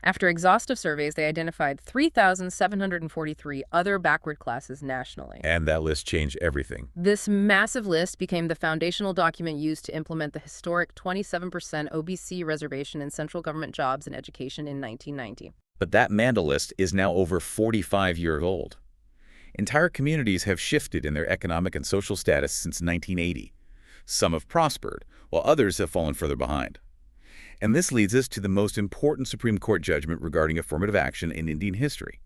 After exhaustive surveys, they identified 3,743 other backward classes nationally. And that list changed everything. This massive list became the foundational document used to implement the historic 27% OBC reservation in central government jobs and education in 1990. But that Mandel list is now over 45 years old. Entire communities have shifted in their economic and social status since 1980. Some have prospered, while others have fallen further behind. And this leads us to the most important Supreme Court judgment regarding affirmative action in Indian history,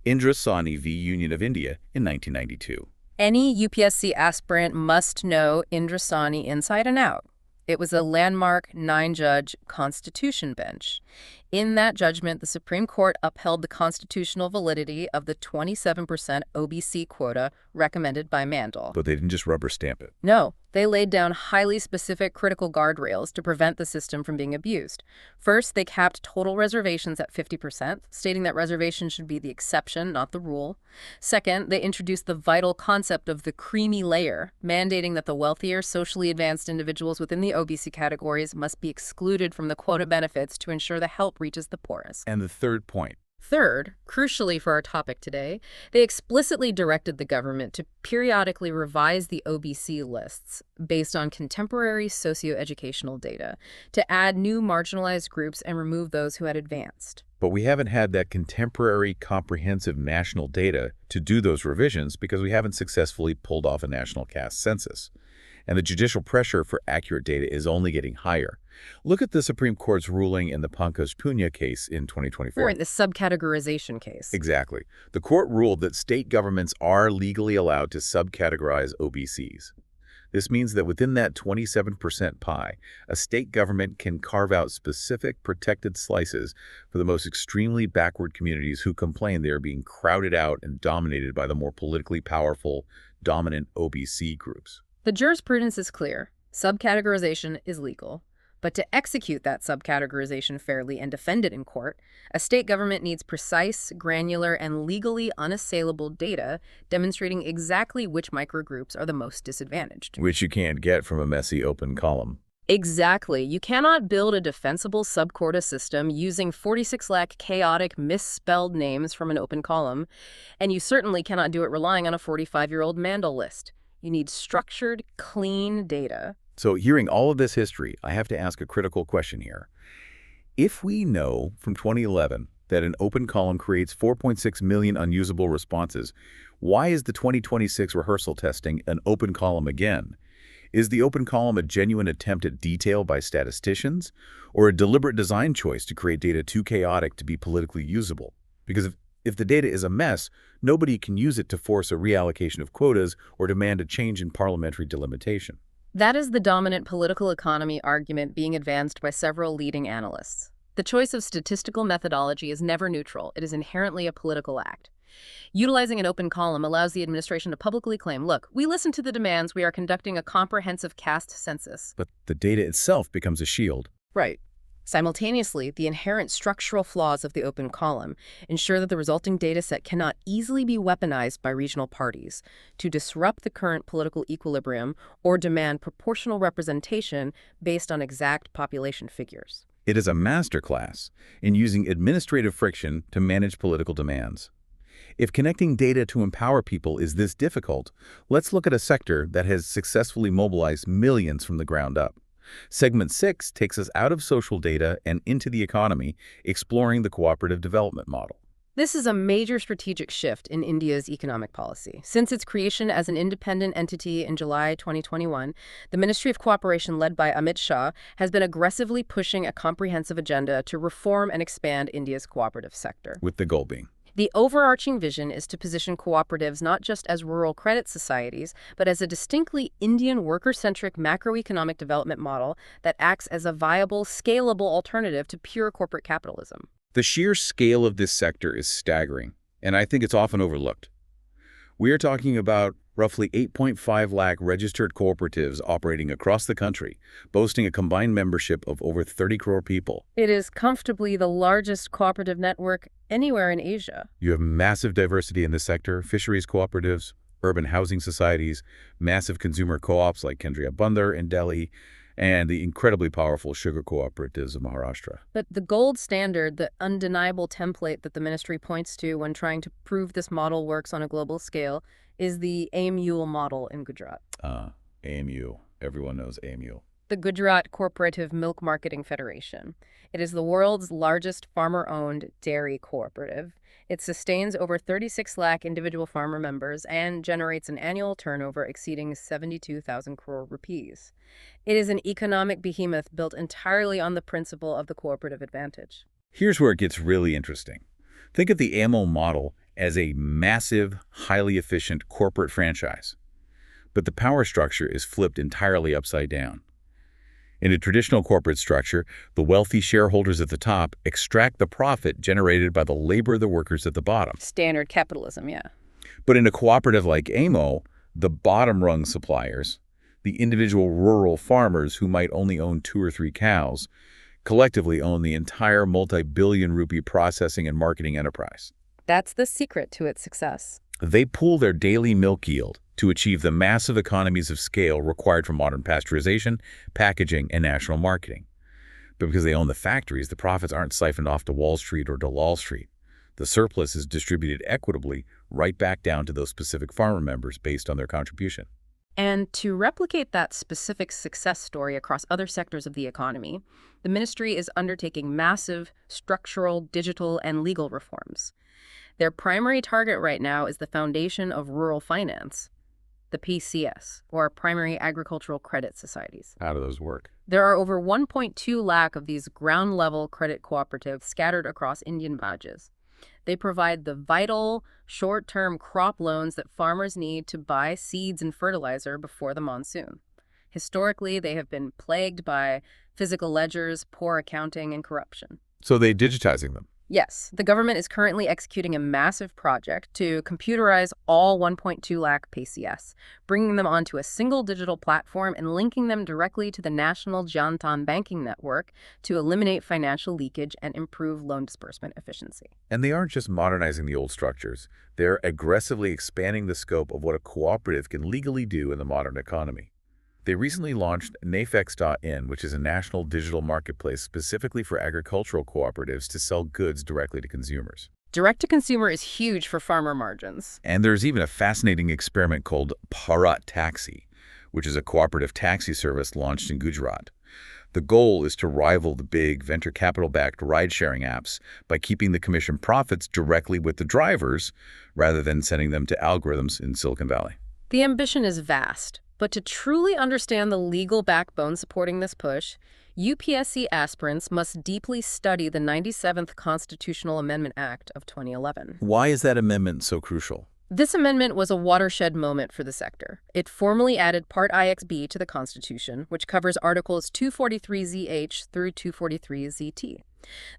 Indrasani v. Union of India in 1992. Any UPSC aspirant must know Indrasani inside and out. It was a landmark 9-judge Constitution bench. In that judgment, the Supreme Court upheld the constitutional validity of the 27% OBC quota recommended by Mandel. But they didn't just rubber stamp it. No, they laid down highly specific critical guardrails to prevent the system from being abused. First, they capped total reservations at 50%, stating that reservations should be the exception, not the rule. Second, they introduced the vital concept of the creamy layer, mandating that the wealthier, socially advanced individuals within the OBC categories must be excluded from the quota benefits to ensure the help reaches the poorest. And the third point. Third, crucially for our topic today, they explicitly directed the government to periodically revise the OBC lists based on contemporary socioeducational data, to add new marginalized groups and remove those who had advanced. But we haven't had that contemporary, comprehensive national data to do those revisions because we haven't successfully pulled off a national caste census. And the judicial pressure for accurate data is only getting higher. Look at the Supreme Court's ruling in the Pankaj Punya case in 2024. Right, the subcategorization case. Exactly. The court ruled that state governments are legally allowed to subcategorize OBCs. This means that within that 27% pie, a state government can carve out specific protected slices for the most extremely backward communities who complain they are being crowded out and dominated by the more politically powerful, dominant OBC groups. The jurisprudence is clear. Subcategorization is legal. But to execute that subcategorization fairly and defend it in court, a state government needs precise, granular, and legally unassailable data demonstrating exactly which microgroups are the most disadvantaged. Which you can't get from a messy open column. Exactly. You cannot build a defensible subquota system using 46 lakh chaotic, misspelled names from an open column, and you certainly cannot do it relying on a 45-year-old Mandel list. You need structured, clean data. So hearing all of this history, I have to ask a critical question here. If we know from 2011 that an open column creates 4.6 million unusable responses. Why is the 2026 rehearsal testing an open column again? Is the open column a genuine attempt at detail by statisticians, or a deliberate design choice to create data too chaotic to be politically usable? Because if the data is a mess, nobody can use it to force a reallocation of quotas or demand a change in parliamentary delimitation. That is the dominant political economy argument being advanced by several leading analysts. The choice of statistical methodology is never neutral. It is inherently a political act. Utilizing an open column allows the administration to publicly claim, look, we listened to the demands, we are conducting a comprehensive caste census. But the data itself becomes a shield. Right. Simultaneously, the inherent structural flaws of the open column ensure that the resulting data set cannot easily be weaponized by regional parties to disrupt the current political equilibrium or demand proportional representation based on exact population figures. It is a masterclass in using administrative friction to manage political demands. If connecting data to empower people is this difficult, let's look at a sector that has successfully mobilized millions from the ground up. Segment 6 takes us out of social data and into the economy, exploring the cooperative development model. This is a major strategic shift in India's economic policy. Since its creation as an independent entity in July 2021, the Ministry of Cooperation led by Amit Shah has been aggressively pushing a comprehensive agenda to reform and expand India's cooperative sector. With the goal being? The overarching vision is to position cooperatives not just as rural credit societies, but as a distinctly Indian worker-centric macroeconomic development model that acts as a viable, scalable alternative to pure corporate capitalism. The sheer scale of this sector is staggering, and I think it's often overlooked. We are talking about roughly 8.5 lakh registered cooperatives operating across the country, boasting a combined membership of over 30 crore people. It is comfortably the largest cooperative network anywhere in Asia. You have massive diversity in this sector: fisheries cooperatives, urban housing societies, massive consumer co-ops like Kendriya Bandar in Delhi, and the incredibly powerful sugar cooperatives of Maharashtra. But the gold standard, the undeniable template that the ministry points to when trying to prove this model works on a global scale, is the AMU model in Gujarat. AMU. Everyone knows AMU. The Gujarat Cooperative Milk Marketing Federation. It is the world's largest farmer-owned dairy cooperative. It sustains over 36 lakh individual farmer members and generates an annual turnover exceeding 72,000 crore rupees. It is an economic behemoth built entirely on the principle of the cooperative advantage. Here's where it gets really interesting. Think of the AMO model as a massive, highly efficient corporate franchise. But the power structure is flipped entirely upside down. In a traditional corporate structure, the wealthy shareholders at the top extract the profit generated by the labor of the workers at the bottom. Standard capitalism, yeah. But in a cooperative like AMO, the bottom-rung suppliers, the individual rural farmers who might only own 2 or 3 cows, collectively own the entire multi-billion rupee processing and marketing enterprise. That's the secret to its success. They pool their daily milk yield to achieve the massive economies of scale required for modern pasteurization, packaging, and national marketing. But because they own the factories, the profits aren't siphoned off to Wall Street or Dalal Street. The surplus is distributed equitably right back down to those specific farmer members based on their contribution. And to replicate that specific success story across other sectors of the economy, the ministry is undertaking massive structural, digital, and legal reforms. Their primary target right now is the Foundation of Rural Finance, the PCS, or Primary Agricultural Credit Societies. How do those work? There are over 1.2 lakh of these ground-level credit cooperatives scattered across Indian Bhajas. They provide the vital, short-term crop loans that farmers need to buy seeds and fertilizer before the monsoon. Historically, they have been plagued by physical ledgers, poor accounting, and corruption. So they're digitizing them? Yes, the government is currently executing a massive project to computerize all 1.2 lakh PCS, bringing them onto a single digital platform and linking them directly to the national Jan Dhan banking network to eliminate financial leakage and improve loan disbursement efficiency. And they aren't just modernizing the old structures. They're aggressively expanding the scope of what a cooperative can legally do in the modern economy. They recently launched Nafex.in, which is a national digital marketplace specifically for agricultural cooperatives to sell goods directly to consumers. Direct-to-consumer is huge for farmer margins. And there's even a fascinating experiment called Bharat Taxi, which is a cooperative taxi service launched in Gujarat. The goal is to rival the big venture capital-backed ride-sharing apps by keeping the commission profits directly with the drivers rather than sending them to algorithms in Silicon Valley. The ambition is vast, but to truly understand the legal backbone supporting this push, UPSC aspirants must deeply study the 97th Constitutional Amendment Act of 2011. Why is that amendment so crucial? This amendment was a watershed moment for the sector. It formally added Part IXB to the Constitution, which covers Articles 243ZH through 243ZT.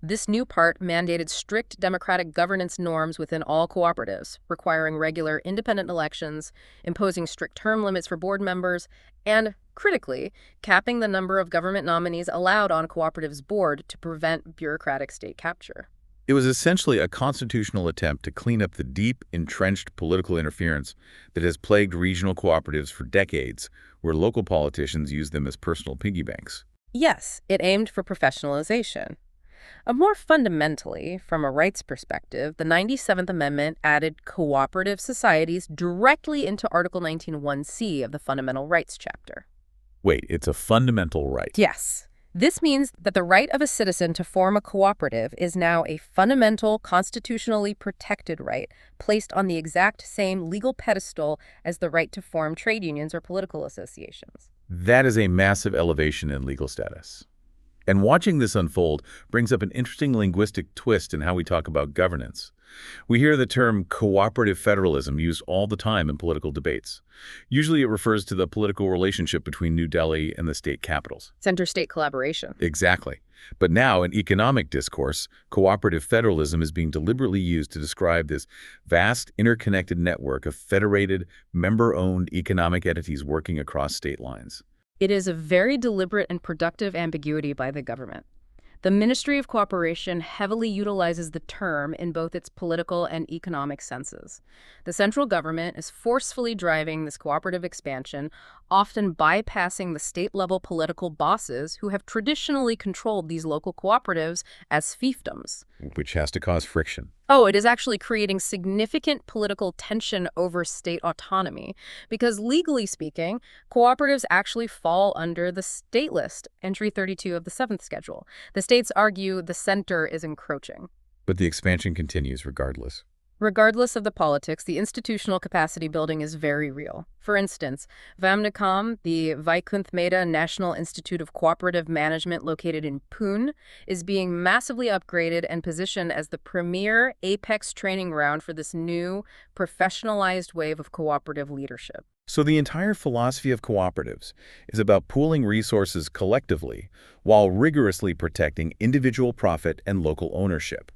This new part mandated strict democratic governance norms within all cooperatives, requiring regular independent elections, imposing strict term limits for board members, and, critically, capping the number of government nominees allowed on cooperatives' board to prevent bureaucratic state capture. It was essentially a constitutional attempt to clean up the deep, entrenched political interference that has plagued regional cooperatives for decades, where local politicians use them as personal piggy banks. Yes, it aimed for professionalization. More fundamentally, from a rights perspective, the 97th Amendment added cooperative societies directly into Article 19(1)(c) of the Fundamental Rights chapter. Wait, it's a fundamental right? Yes. This means that the right of a citizen to form a cooperative is now a fundamental, constitutionally protected right, placed on the exact same legal pedestal as the right to form trade unions or political associations. That is a massive elevation in legal status. And watching this unfold brings up an interesting linguistic twist in how we talk about governance. We hear the term cooperative federalism used all the time in political debates. Usually it refers to the political relationship between New Delhi and the state capitals. Center-state collaboration. Exactly. But now, in economic discourse, cooperative federalism is being deliberately used to describe this vast, interconnected network of federated, member-owned economic entities working across state lines. It is a very deliberate and productive ambiguity by the government. The Ministry of Cooperation heavily utilizes the term in both its political and economic senses. The central government is forcefully driving this cooperative expansion, often bypassing the state-level political bosses who have traditionally controlled these local cooperatives as fiefdoms. Which has to cause friction. Oh, it is actually creating significant political tension over state autonomy because, legally speaking, cooperatives actually fall under the state list, entry 32 of the 7th schedule. The states argue the center is encroaching. But the expansion continues regardless. Regardless of the politics, the institutional capacity building is very real. For instance, Vamnicom, the Vaikunth Mehta National Institute of Cooperative Management located in Pune, is being massively upgraded and positioned as the premier apex training ground for this new, professionalized wave of cooperative leadership. So the entire philosophy of cooperatives is about pooling resources collectively while rigorously protecting individual profit and local ownership.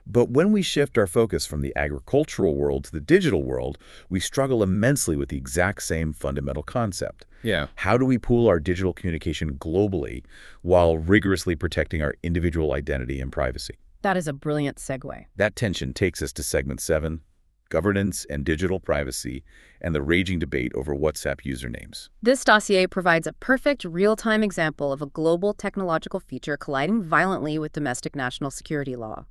But when we shift our focus from the agricultural world to the digital world, we struggle immensely with the exact same fundamental concept. Yeah. How do we pool our digital communication globally while rigorously protecting our individual identity and privacy? That is a brilliant segue. That tension takes us to segment 7, governance and digital privacy, and the raging debate over WhatsApp usernames. This dossier provides a perfect real-time example of a global technological feature colliding violently with domestic national security law.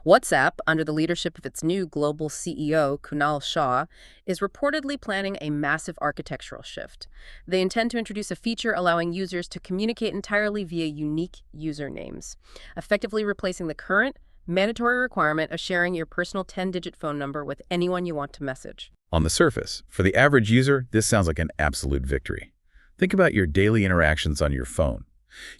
WhatsApp, under the leadership of its new global CEO, Kunal Shah, is reportedly planning a massive architectural shift. They intend to introduce a feature allowing users to communicate entirely via unique usernames, effectively replacing the current mandatory requirement of sharing your personal 10-digit phone number with anyone you want to message. On the surface, for the average user, this sounds like an absolute victory. Think about your daily interactions on your phone.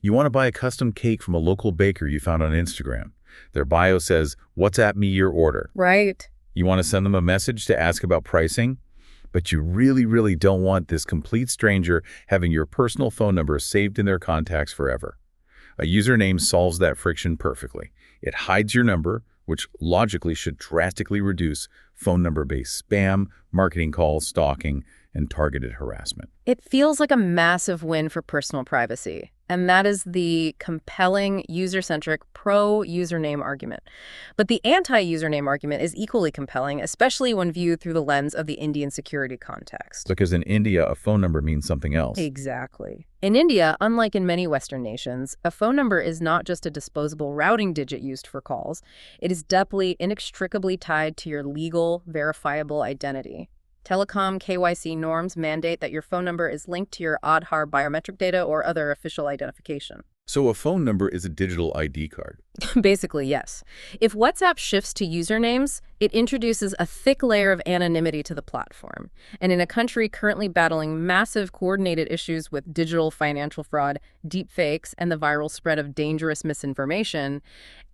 You want to buy a custom cake from a local baker you found on Instagram. Their bio says, WhatsApp me your order. Right. You want to send them a message to ask about pricing, but you really don't want this complete stranger having your personal phone number saved in their contacts forever. A username solves that friction perfectly. It hides your number, which logically should drastically reduce phone number-based spam, marketing calls, stalking, and targeted harassment. It feels like a massive win for personal privacy. And that is the compelling, user-centric, pro-username argument. But the anti-username argument is equally compelling, especially when viewed through the lens of the Indian security context. Because in India, a phone number means something else. Exactly. In India, unlike in many Western nations, a phone number is not just a disposable routing digit used for calls. It is deeply, inextricably tied to your legal, verifiable identity. Telecom KYC norms mandate that your phone number is linked to your Aadhaar biometric data or other official identification. So a phone number is a digital ID card. Basically, yes. If WhatsApp shifts to usernames, it introduces a thick layer of anonymity to the platform. And in a country currently battling massive coordinated issues with digital financial fraud, deepfakes, and the viral spread of dangerous misinformation,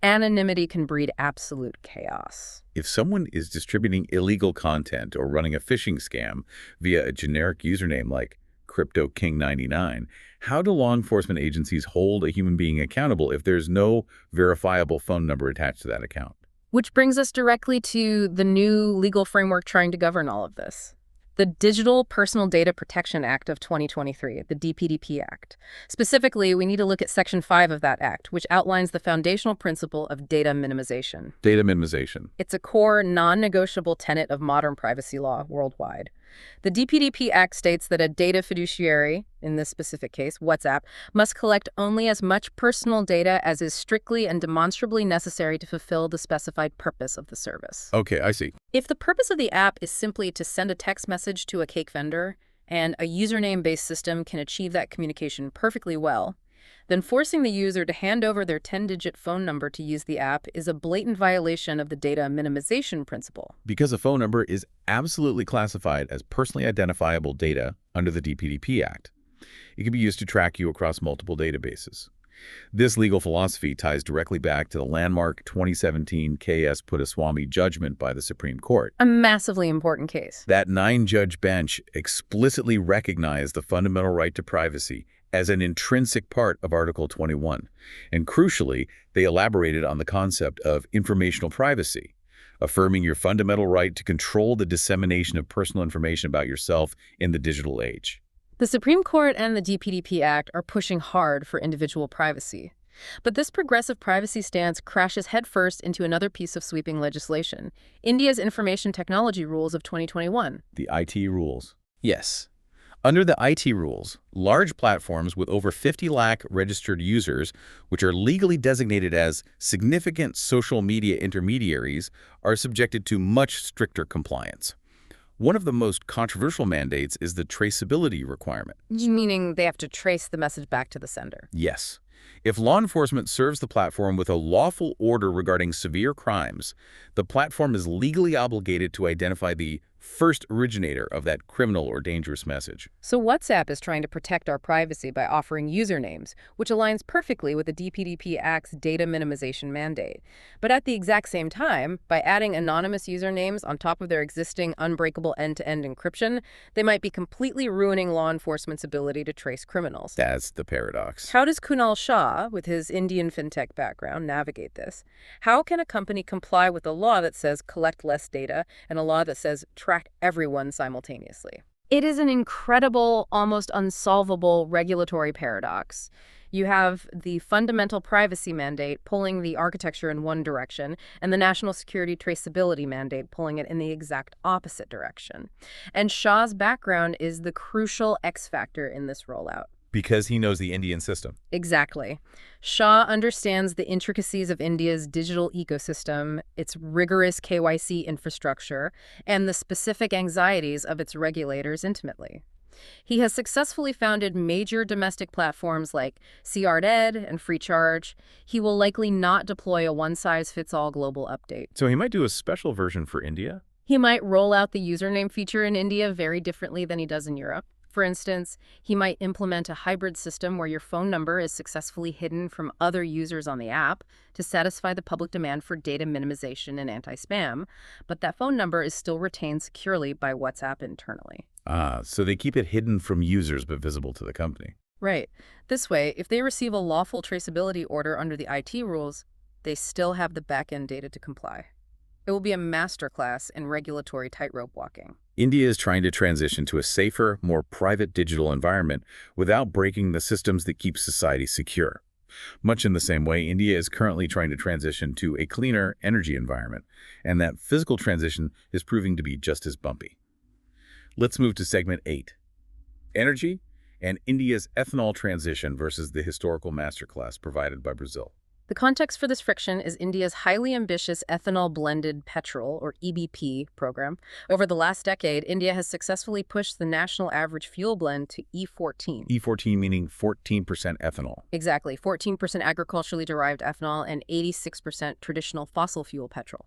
anonymity can breed absolute chaos. If someone is distributing illegal content or running a phishing scam via a generic username like CryptoKing99, how do law enforcement agencies hold a human being accountable if there's no verifiable phone number attached to that account? Which brings us directly to the new legal framework trying to govern all of this. The Digital Personal Data Protection Act of 2023, the DPDP Act. Specifically, we need to look at Section 5 of that act, which outlines the foundational principle of data minimization. Data minimization. It's a core, non-negotiable tenet of modern privacy law worldwide. The DPDP Act states that a data fiduciary, in this specific case, WhatsApp, must collect only as much personal data as is strictly and demonstrably necessary to fulfill the specified purpose of the service. Okay, I see. If the purpose of the app is simply to send a text message to a cake vendor, and a username-based system can achieve that communication perfectly well, then forcing the user to hand over their 10-digit phone number to use the app is a blatant violation of the data minimization principle. Because a phone number is absolutely classified as personally identifiable data under the DPDP Act. It can be used to track you across multiple databases. This legal philosophy ties directly back to the landmark 2017 K.S. Puttaswamy judgment by the Supreme Court. A massively important case. That 9-judge bench explicitly recognized the fundamental right to privacy as an intrinsic part of Article 21. And crucially, they elaborated on the concept of informational privacy, affirming your fundamental right to control the dissemination of personal information about yourself in the digital age. The Supreme Court and the DPDP Act are pushing hard for individual privacy. But this progressive privacy stance crashes headfirst into another piece of sweeping legislation, India's Information Technology Rules of 2021. The IT rules. Yes. Under the IT rules, large platforms with over 50 lakh registered users, which are legally designated as significant social media intermediaries, are subjected to much stricter compliance. One of the most controversial mandates is the traceability requirement. Meaning they have to trace the message back to the sender. Yes. If law enforcement serves the platform with a lawful order regarding severe crimes, the platform is legally obligated to identify the first originator of that criminal or dangerous message. So WhatsApp is trying to protect our privacy by offering usernames, which aligns perfectly with the DPDP Act's data minimization mandate. But at the exact same time, by adding anonymous usernames on top of their existing unbreakable end-to-end encryption, they might be completely ruining law enforcement's ability to trace criminals. That's the paradox. How does Kunal Shah, with his Indian fintech background, navigate this? How can a company comply with a law that says collect less data and a law that says track everyone simultaneously? It is an incredible, almost unsolvable regulatory paradox. You have the fundamental privacy mandate pulling the architecture in one direction, and the national security traceability mandate pulling it in the exact opposite direction. And Shah's background is the crucial X factor in this rollout. Because he knows the Indian system. Exactly. Shah understands the intricacies of India's digital ecosystem, its rigorous KYC infrastructure, and the specific anxieties of its regulators intimately. He has successfully founded major domestic platforms like CRED and FreeCharge. He will likely not deploy a one-size-fits-all global update. So he might do a special version for India? He might roll out the username feature in India very differently than he does in Europe. For instance, he might implement a hybrid system where your phone number is successfully hidden from other users on the app to satisfy the public demand for data minimization and anti-spam, but that phone number is still retained securely by WhatsApp internally. So they keep it hidden from users but visible to the company. Right. This way, if they receive a lawful traceability order under the IT rules, they still have the back-end data to comply. It will be a masterclass in regulatory tightrope walking. India is trying to transition to a safer, more private digital environment without breaking the systems that keep society secure. Much in the same way, India is currently trying to transition to a cleaner energy environment, and that physical transition is proving to be just as bumpy. Let's move to segment 8. Energy and India's ethanol transition versus the historical masterclass provided by Brazil. The context for this friction is India's highly ambitious ethanol blended petrol, or EBP, program. Over the last decade, India has successfully pushed the national average fuel blend to E14. E14 meaning 14% ethanol. Exactly, 14% agriculturally derived ethanol and 86% traditional fossil fuel petrol.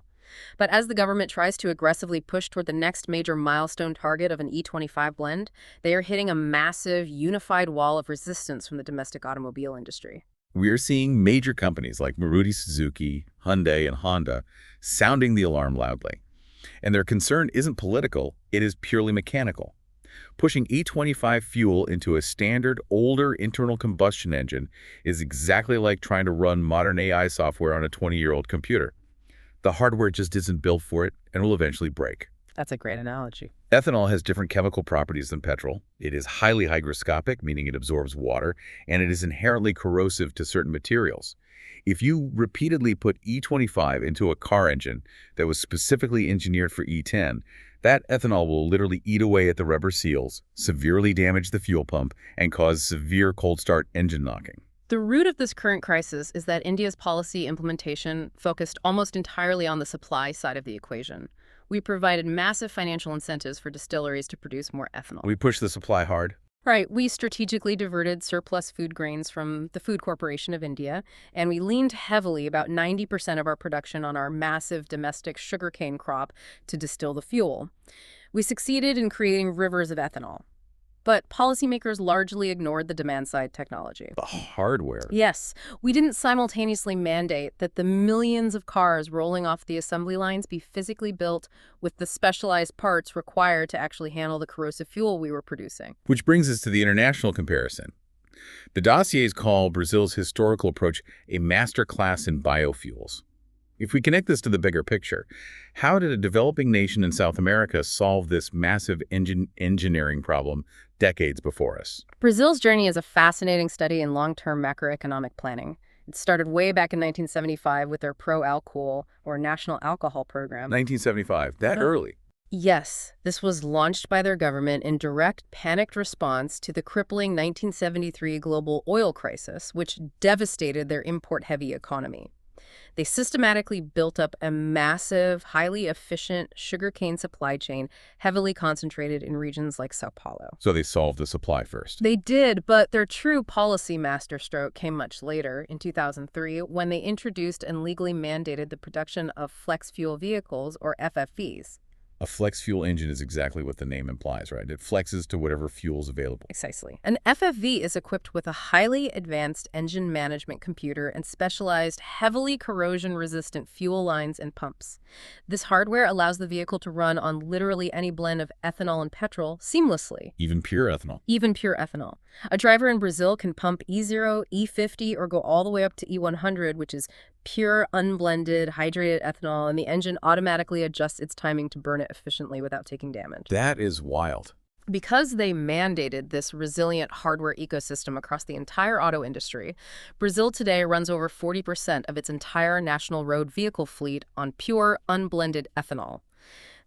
But as the government tries to aggressively push toward the next major milestone target of an E25 blend, they are hitting a massive, unified wall of resistance from the domestic automobile industry. We're seeing major companies like Maruti Suzuki, Hyundai, and Honda sounding the alarm loudly. And their concern isn't political, it is purely mechanical. Pushing E25 fuel into a standard, older internal combustion engine is exactly like trying to run modern AI software on a 20-year-old computer. The hardware just isn't built for it and will eventually break. That's a great analogy. Ethanol has different chemical properties than petrol. It is highly hygroscopic, meaning it absorbs water, and it is inherently corrosive to certain materials. If you repeatedly put E25 into a car engine that was specifically engineered for E10, that ethanol will literally eat away at the rubber seals, severely damage the fuel pump, and cause severe cold start engine knocking. The root of this current crisis is that India's policy implementation focused almost entirely on the supply side of the equation. We provided massive financial incentives for distilleries to produce more ethanol. We push the supply hard. Right. We strategically diverted surplus food grains from the Food Corporation of India, and we leaned heavily, about 90% of our production, on our massive domestic sugarcane crop to distill the fuel. We succeeded in creating rivers of ethanol. But policymakers largely ignored the demand-side technology. The hardware. Yes, we didn't simultaneously mandate that the millions of cars rolling off the assembly lines be physically built with the specialized parts required to actually handle the corrosive fuel we were producing. Which brings us to the international comparison. The dossiers call Brazil's historical approach a masterclass in biofuels. If we connect this to the bigger picture, how did a developing nation in South America solve this massive engineering problem decades before us? Brazil's journey is a fascinating study in long-term macroeconomic planning. It started way back in 1975 with their Pro-Alcool, or National Alcohol Program. 1975, that early? Yes, this was launched by their government in direct, panicked response to the crippling 1973 global oil crisis, which devastated their import-heavy economy. They systematically built up a massive, highly efficient sugarcane supply chain, heavily concentrated in regions like Sao Paulo. So they solved the supply first. They did, but their true policy masterstroke came much later, in 2003, when they introduced and legally mandated the production of flex fuel vehicles, or FFVs. A flex fuel engine is exactly what the name implies, right? It flexes to whatever fuel's available. Precisely. An FFV is equipped with a highly advanced engine management computer and specialized, heavily corrosion-resistant fuel lines and pumps. This hardware allows the vehicle to run on literally any blend of ethanol and petrol seamlessly. Even pure ethanol. Even pure ethanol. A driver in Brazil can pump E0, E50, or go all the way up to E100, which is pure, unblended, hydrated ethanol, and the engine automatically adjusts its timing to burn it efficiently without taking damage. That is wild. Because they mandated this resilient hardware ecosystem across the entire auto industry, Brazil today runs over 40% of its entire national road vehicle fleet on pure, unblended ethanol.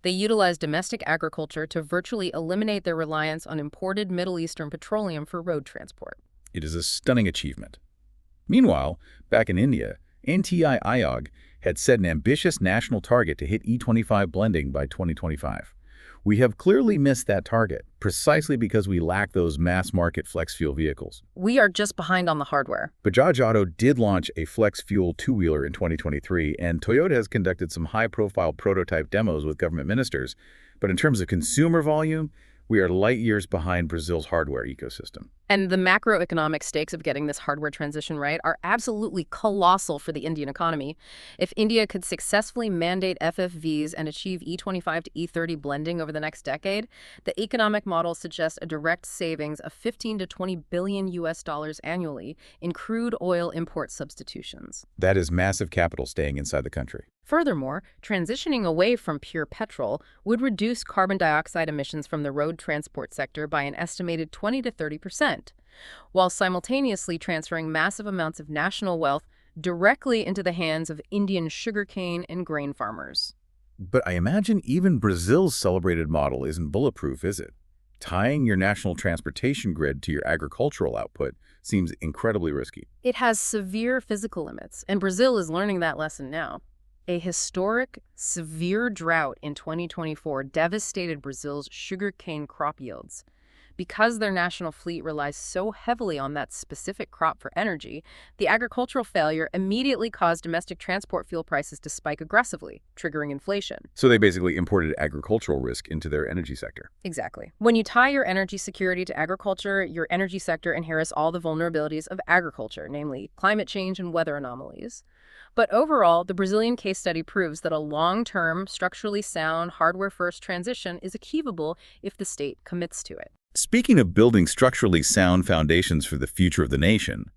They utilize domestic agriculture to virtually eliminate their reliance on imported Middle Eastern petroleum for road transport. It is a stunning achievement. Meanwhile, back in India, NTI Aayog had set an ambitious national target to hit E25 blending by 2025. We have clearly missed that target, precisely because we lack those mass-market flex-fuel vehicles. We are just behind on the hardware. Bajaj Auto did launch a flex-fuel two-wheeler in 2023, and Toyota has conducted some high-profile prototype demos with government ministers. But in terms of consumer volume, we are light years behind Brazil's hardware ecosystem. And the macroeconomic stakes of getting this hardware transition right are absolutely colossal for the Indian economy. If India could successfully mandate FFVs and achieve E25 to E30 blending over the next decade, the economic model suggests a direct savings of 15 to 20 billion US dollars annually in crude oil import substitutions. That is massive capital staying inside the country. Furthermore, transitioning away from pure petrol would reduce carbon dioxide emissions from the road transport sector by an estimated 20 to 30%, while simultaneously transferring massive amounts of national wealth directly into the hands of Indian sugarcane and grain farmers. But I imagine even Brazil's celebrated model isn't bulletproof, is it? Tying your national transportation grid to your agricultural output seems incredibly risky. It has severe physical limits, and Brazil is learning that lesson now. A historic, severe drought in 2024 devastated Brazil's sugarcane crop yields. Because their national fleet relies so heavily on that specific crop for energy, the agricultural failure immediately caused domestic transport fuel prices to spike aggressively, triggering inflation. So they basically imported agricultural risk into their energy sector. Exactly. When you tie your energy security to agriculture, your energy sector inherits all the vulnerabilities of agriculture, namely climate change and weather anomalies. But overall, the Brazilian case study proves that a long-term, structurally sound, hardware-first transition is achievable if the state commits to it. Speaking of building structurally sound foundations for the future of the nation,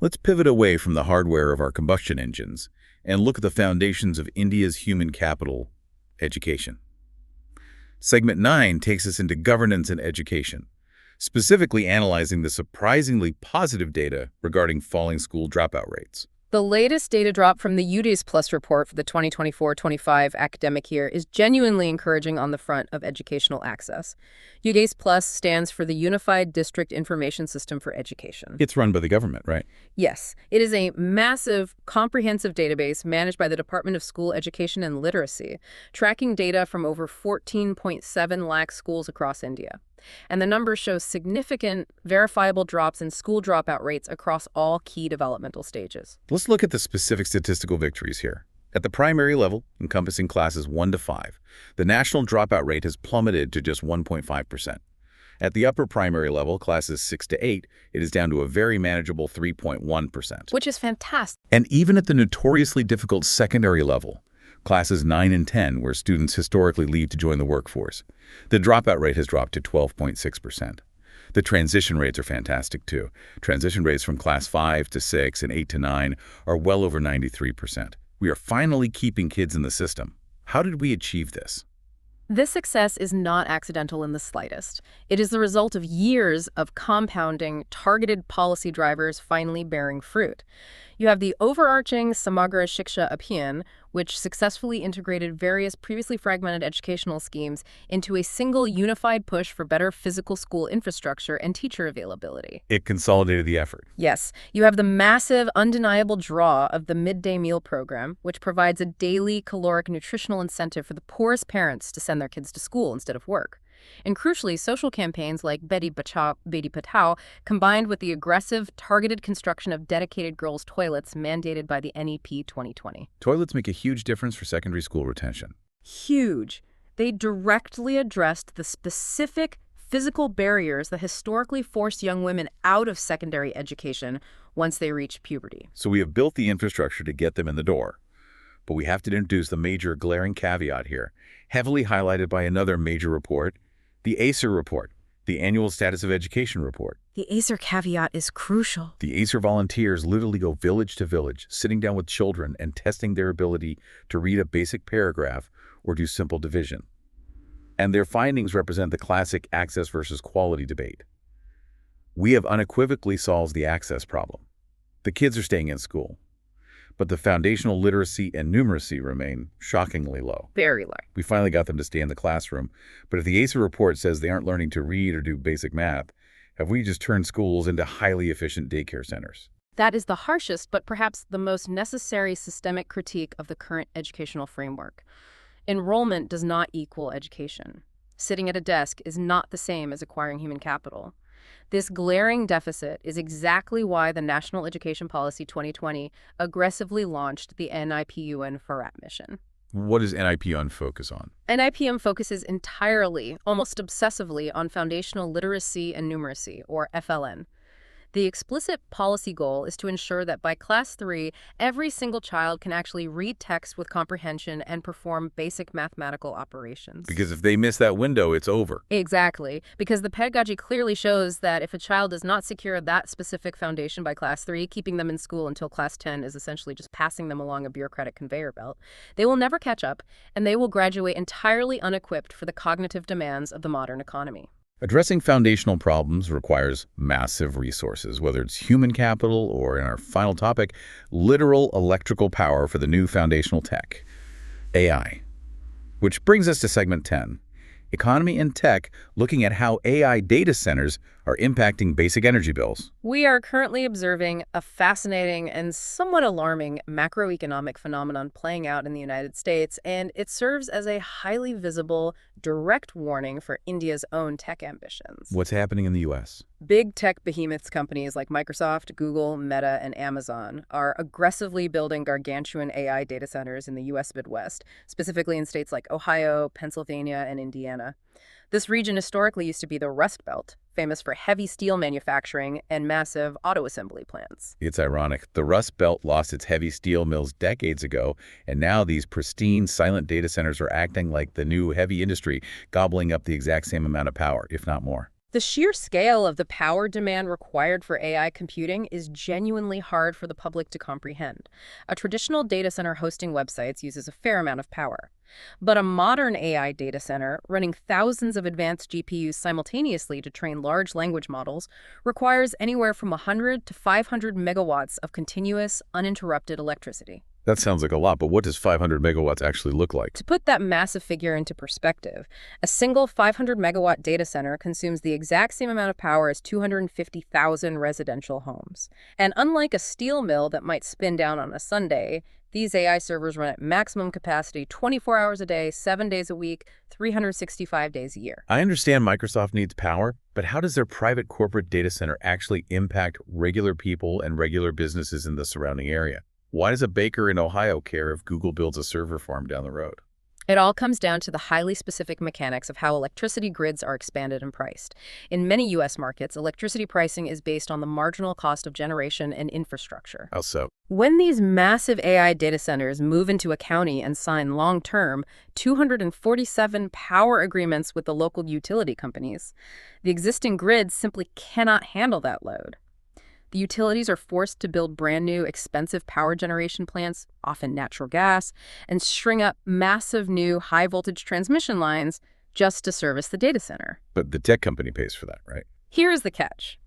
let's pivot away from the hardware of our combustion engines and look at the foundations of India's human capital, education. Segment 9 takes us into governance and education, specifically analyzing the surprisingly positive data regarding falling school dropout rates. The latest data drop from the UPSC report for the 2024-25 academic year is genuinely encouraging on the front of educational access. UPSC stands for the Unified District Information System for Education. It's run by the government, right? Yes. It is a massive, comprehensive database managed by the Department of School Education and Literacy, tracking data from over 14.7 lakh schools across India. And the numbers show significant, verifiable drops in school dropout rates across all key developmental stages. Let's look at the specific statistical victories here. At the primary level, encompassing classes 1 to 5, the national dropout rate has plummeted to just 1.5%. At the upper primary level, classes 6 to 8, it is down to a very manageable 3.1%. Which is fantastic. And even at the notoriously difficult secondary level, classes 9 and 10, where students historically leave to join the workforce, the dropout rate has dropped to 12.6%. The transition rates are fantastic, too. Transition rates from class 5 to 6 and 8 to 9 are well over 93%. We are finally keeping kids in the system. How did we achieve this? This success is not accidental in the slightest. It is the result of years of compounding, targeted policy drivers finally bearing fruit. You have the overarching Samagra Shiksha Abhiyan, which successfully integrated various previously fragmented educational schemes into a single unified push for better physical school infrastructure and teacher availability. It consolidated the effort. Yes. You have the massive, undeniable draw of the midday meal program, which provides a daily caloric nutritional incentive for the poorest parents to send their kids to school instead of work. And crucially, social campaigns like Beti Bachao, Beti Patao, combined with the aggressive, targeted construction of dedicated girls' toilets mandated by the NEP 2020. Toilets make a huge difference for secondary school retention. Huge. They directly addressed the specific physical barriers that historically forced young women out of secondary education once they reached puberty. So we have built the infrastructure to get them in the door. But we have to introduce the major glaring caveat here, heavily highlighted by another major report, the ASER report, the Annual Status of Education report. The ASER caveat is crucial. The ASER volunteers literally go village to village, sitting down with children and testing their ability to read a basic paragraph or do simple division. And their findings represent the classic access versus quality debate. We have unequivocally solved the access problem. The kids are staying in school. But the foundational literacy and numeracy remain shockingly low. Very low. We finally got them to stay in the classroom, but if the ASER report says they aren't learning to read or do basic math, have we just turned schools into highly efficient daycare centers? That is the harshest, but perhaps the most necessary systemic critique of the current educational framework. Enrollment does not equal education. Sitting at a desk is not the same as acquiring human capital. This glaring deficit is exactly why the National Education Policy 2020 aggressively launched the NIPUN FARAP mission. What does NIPUN focus on? NIPUN focuses entirely, almost obsessively, on foundational literacy and numeracy, or FLN. The explicit policy goal is to ensure that by Class 3, every single child can actually read text with comprehension and perform basic mathematical operations. Because if they miss that window, it's over. Exactly. Because the pedagogy clearly shows that if a child does not secure that specific foundation by Class 3, keeping them in school until Class 10 is essentially just passing them along a bureaucratic conveyor belt, they will never catch up, and they will graduate entirely unequipped for the cognitive demands of the modern economy. Addressing foundational problems requires massive resources, whether it's human capital or, in our final topic, literal electrical power for the new foundational tech, AI. Which brings us to segment 10, Economy and Tech, looking at how AI data centers are impacting basic energy bills. We are currently observing a fascinating and somewhat alarming macroeconomic phenomenon playing out in the United States, and it serves as a highly visible, direct warning for India's own tech ambitions. What's happening in the U.S.? Big tech behemoths companies like Microsoft, Google, Meta, and Amazon are aggressively building gargantuan AI data centers in the U.S. Midwest, specifically in states like Ohio, Pennsylvania, and Indiana. This region historically used to be the Rust Belt, famous for heavy steel manufacturing and massive auto assembly plants. It's ironic. The Rust Belt lost its heavy steel mills decades ago, and now these pristine, silent data centers are acting like the new heavy industry, gobbling up the exact same amount of power, if not more. The sheer scale of the power demand required for AI computing is genuinely hard for the public to comprehend. A traditional data center hosting websites uses a fair amount of power. But a modern AI data center, running thousands of advanced GPUs simultaneously to train large language models, requires anywhere from 100 to 500 megawatts of continuous, uninterrupted electricity. That sounds like a lot, but what does 500 megawatts actually look like? To put that massive figure into perspective, a single 500-megawatt data center consumes the exact same amount of power as 250,000 residential homes. And unlike a steel mill that might spin down on a Sunday, these AI servers run at maximum capacity 24 hours a day, 7 days a week, 365 days a year. I understand Microsoft needs power, but how does their private corporate data center actually impact regular people and regular businesses in the surrounding area? Why does a baker in Ohio care if Google builds a server farm down the road? It all comes down to the highly specific mechanics of how electricity grids are expanded and priced. In many U.S. markets, electricity pricing is based on the marginal cost of generation and infrastructure. How so? When these massive AI data centers move into a county and sign long-term 247 power agreements with the local utility companies, the existing grids simply cannot handle that load. The utilities are forced to build brand new, expensive power generation plants, often natural gas, and string up massive new high-voltage transmission lines just to service the data center. But the tech company pays for that, right? Here is the catch.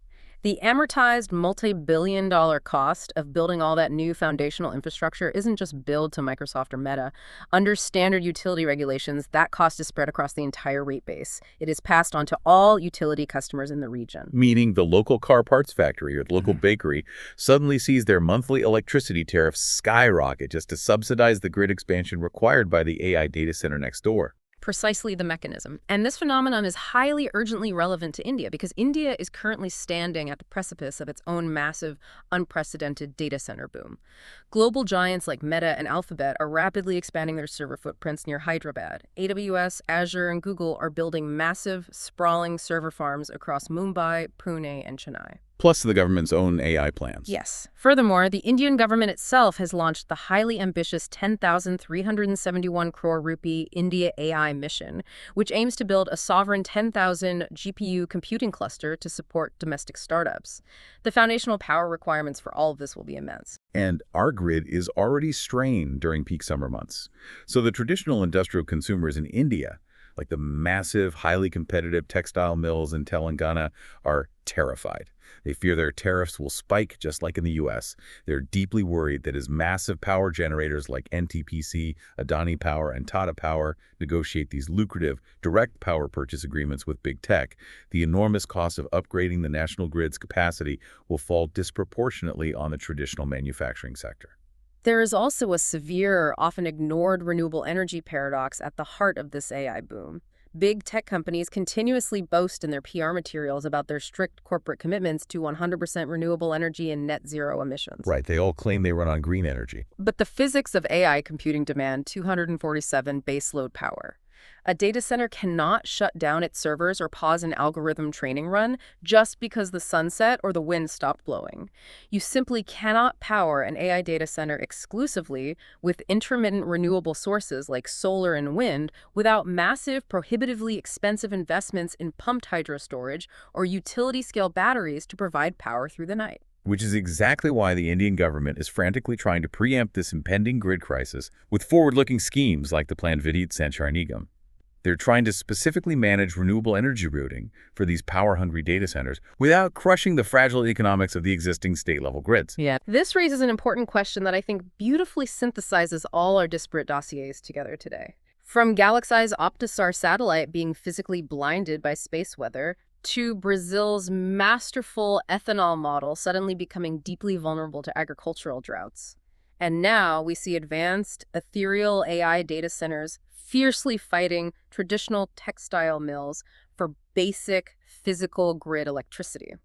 The amortized multi-billion-dollar cost of building all that new foundational infrastructure isn't just billed to Microsoft or Meta. Under standard utility regulations, that cost is spread across the entire rate base. It is passed on to all utility customers in the region. Meaning the local car parts factory or the local bakery suddenly sees their monthly electricity tariff skyrocket just to subsidize the grid expansion required by the AI data center next door. Precisely the mechanism. And this phenomenon is highly urgently relevant to India because India is currently standing at the precipice of its own massive, unprecedented data center boom. Global giants like Meta and Alphabet are rapidly expanding their server footprints near Hyderabad. AWS, Azure, and Google are building massive, sprawling server farms across Mumbai, Pune, and Chennai. Plus the government's own AI plans. Yes. Furthermore, the Indian government itself has launched the highly ambitious 10,371 crore rupee India AI mission, which aims to build a sovereign 10,000 GPU computing cluster to support domestic startups. The foundational power requirements for all of this will be immense. And our grid is already strained during peak summer months. So the traditional industrial consumers in India, like the massive, highly competitive textile mills in Telangana, are terrified. They fear their tariffs will spike just like in the U.S. They're deeply worried that as massive power generators like NTPC, Adani Power, and Tata Power negotiate these lucrative direct power purchase agreements with big tech, the enormous cost of upgrading the national grid's capacity will fall disproportionately on the traditional manufacturing sector. There is also a severe, often ignored renewable energy paradox at the heart of this AI boom. Big tech companies continuously boast in their PR materials about their strict corporate commitments to 100% renewable energy and net zero emissions. Right, they all claim they run on green energy. But the physics of AI computing demand 247 baseload power. A data center cannot shut down its servers or pause an algorithm training run just because the sun set or the wind stopped blowing. You simply cannot power an AI data center exclusively with intermittent renewable sources like solar and wind without massive, prohibitively expensive investments in pumped hydro storage or utility-scale batteries to provide power through the night. Which is exactly why the Indian government is frantically trying to preempt this impending grid crisis with forward-looking schemes like the planned Vidyut Sanchar Nigam. They're trying to specifically manage renewable energy routing for these power-hungry data centers without crushing the fragile economics of the existing state-level grids. Yeah. This raises an important question that I think beautifully synthesizes all our disparate dossiers together today. From GalaxEye's OptoSAR satellite being physically blinded by space weather, to Brazil's masterful ethanol model suddenly becoming deeply vulnerable to agricultural droughts. And now we see advanced, ethereal AI data centers fiercely fighting traditional textile mills for basic physical grid electricity.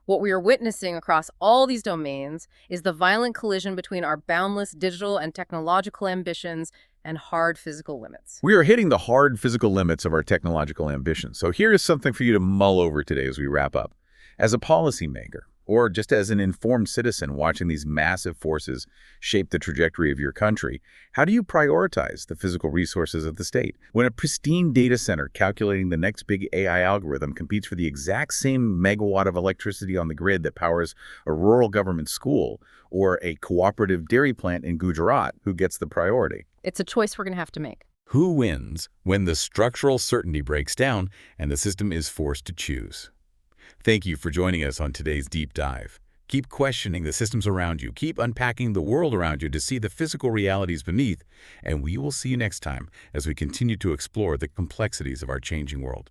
What we are witnessing across all these domains is the violent collision between our boundless digital and technological ambitions and hard physical limits. We are hitting the hard physical limits of our technological ambitions. So here is something for you to mull over today as we wrap up. As a policymaker, or just as an informed citizen watching these massive forces shape the trajectory of your country, how do you prioritize the physical resources of the state? When a pristine data center calculating the next big AI algorithm competes for the exact same megawatt of electricity on the grid that powers a rural government school or a cooperative dairy plant in Gujarat, who gets the priority? It's a choice we're going to have to make. Who wins when the structural certainty breaks down and the system is forced to choose? Thank you for joining us on today's deep dive. Keep questioning the systems around you, keep unpacking the world around you to see the physical realities beneath, and we will see you next time as we continue to explore the complexities of our changing world.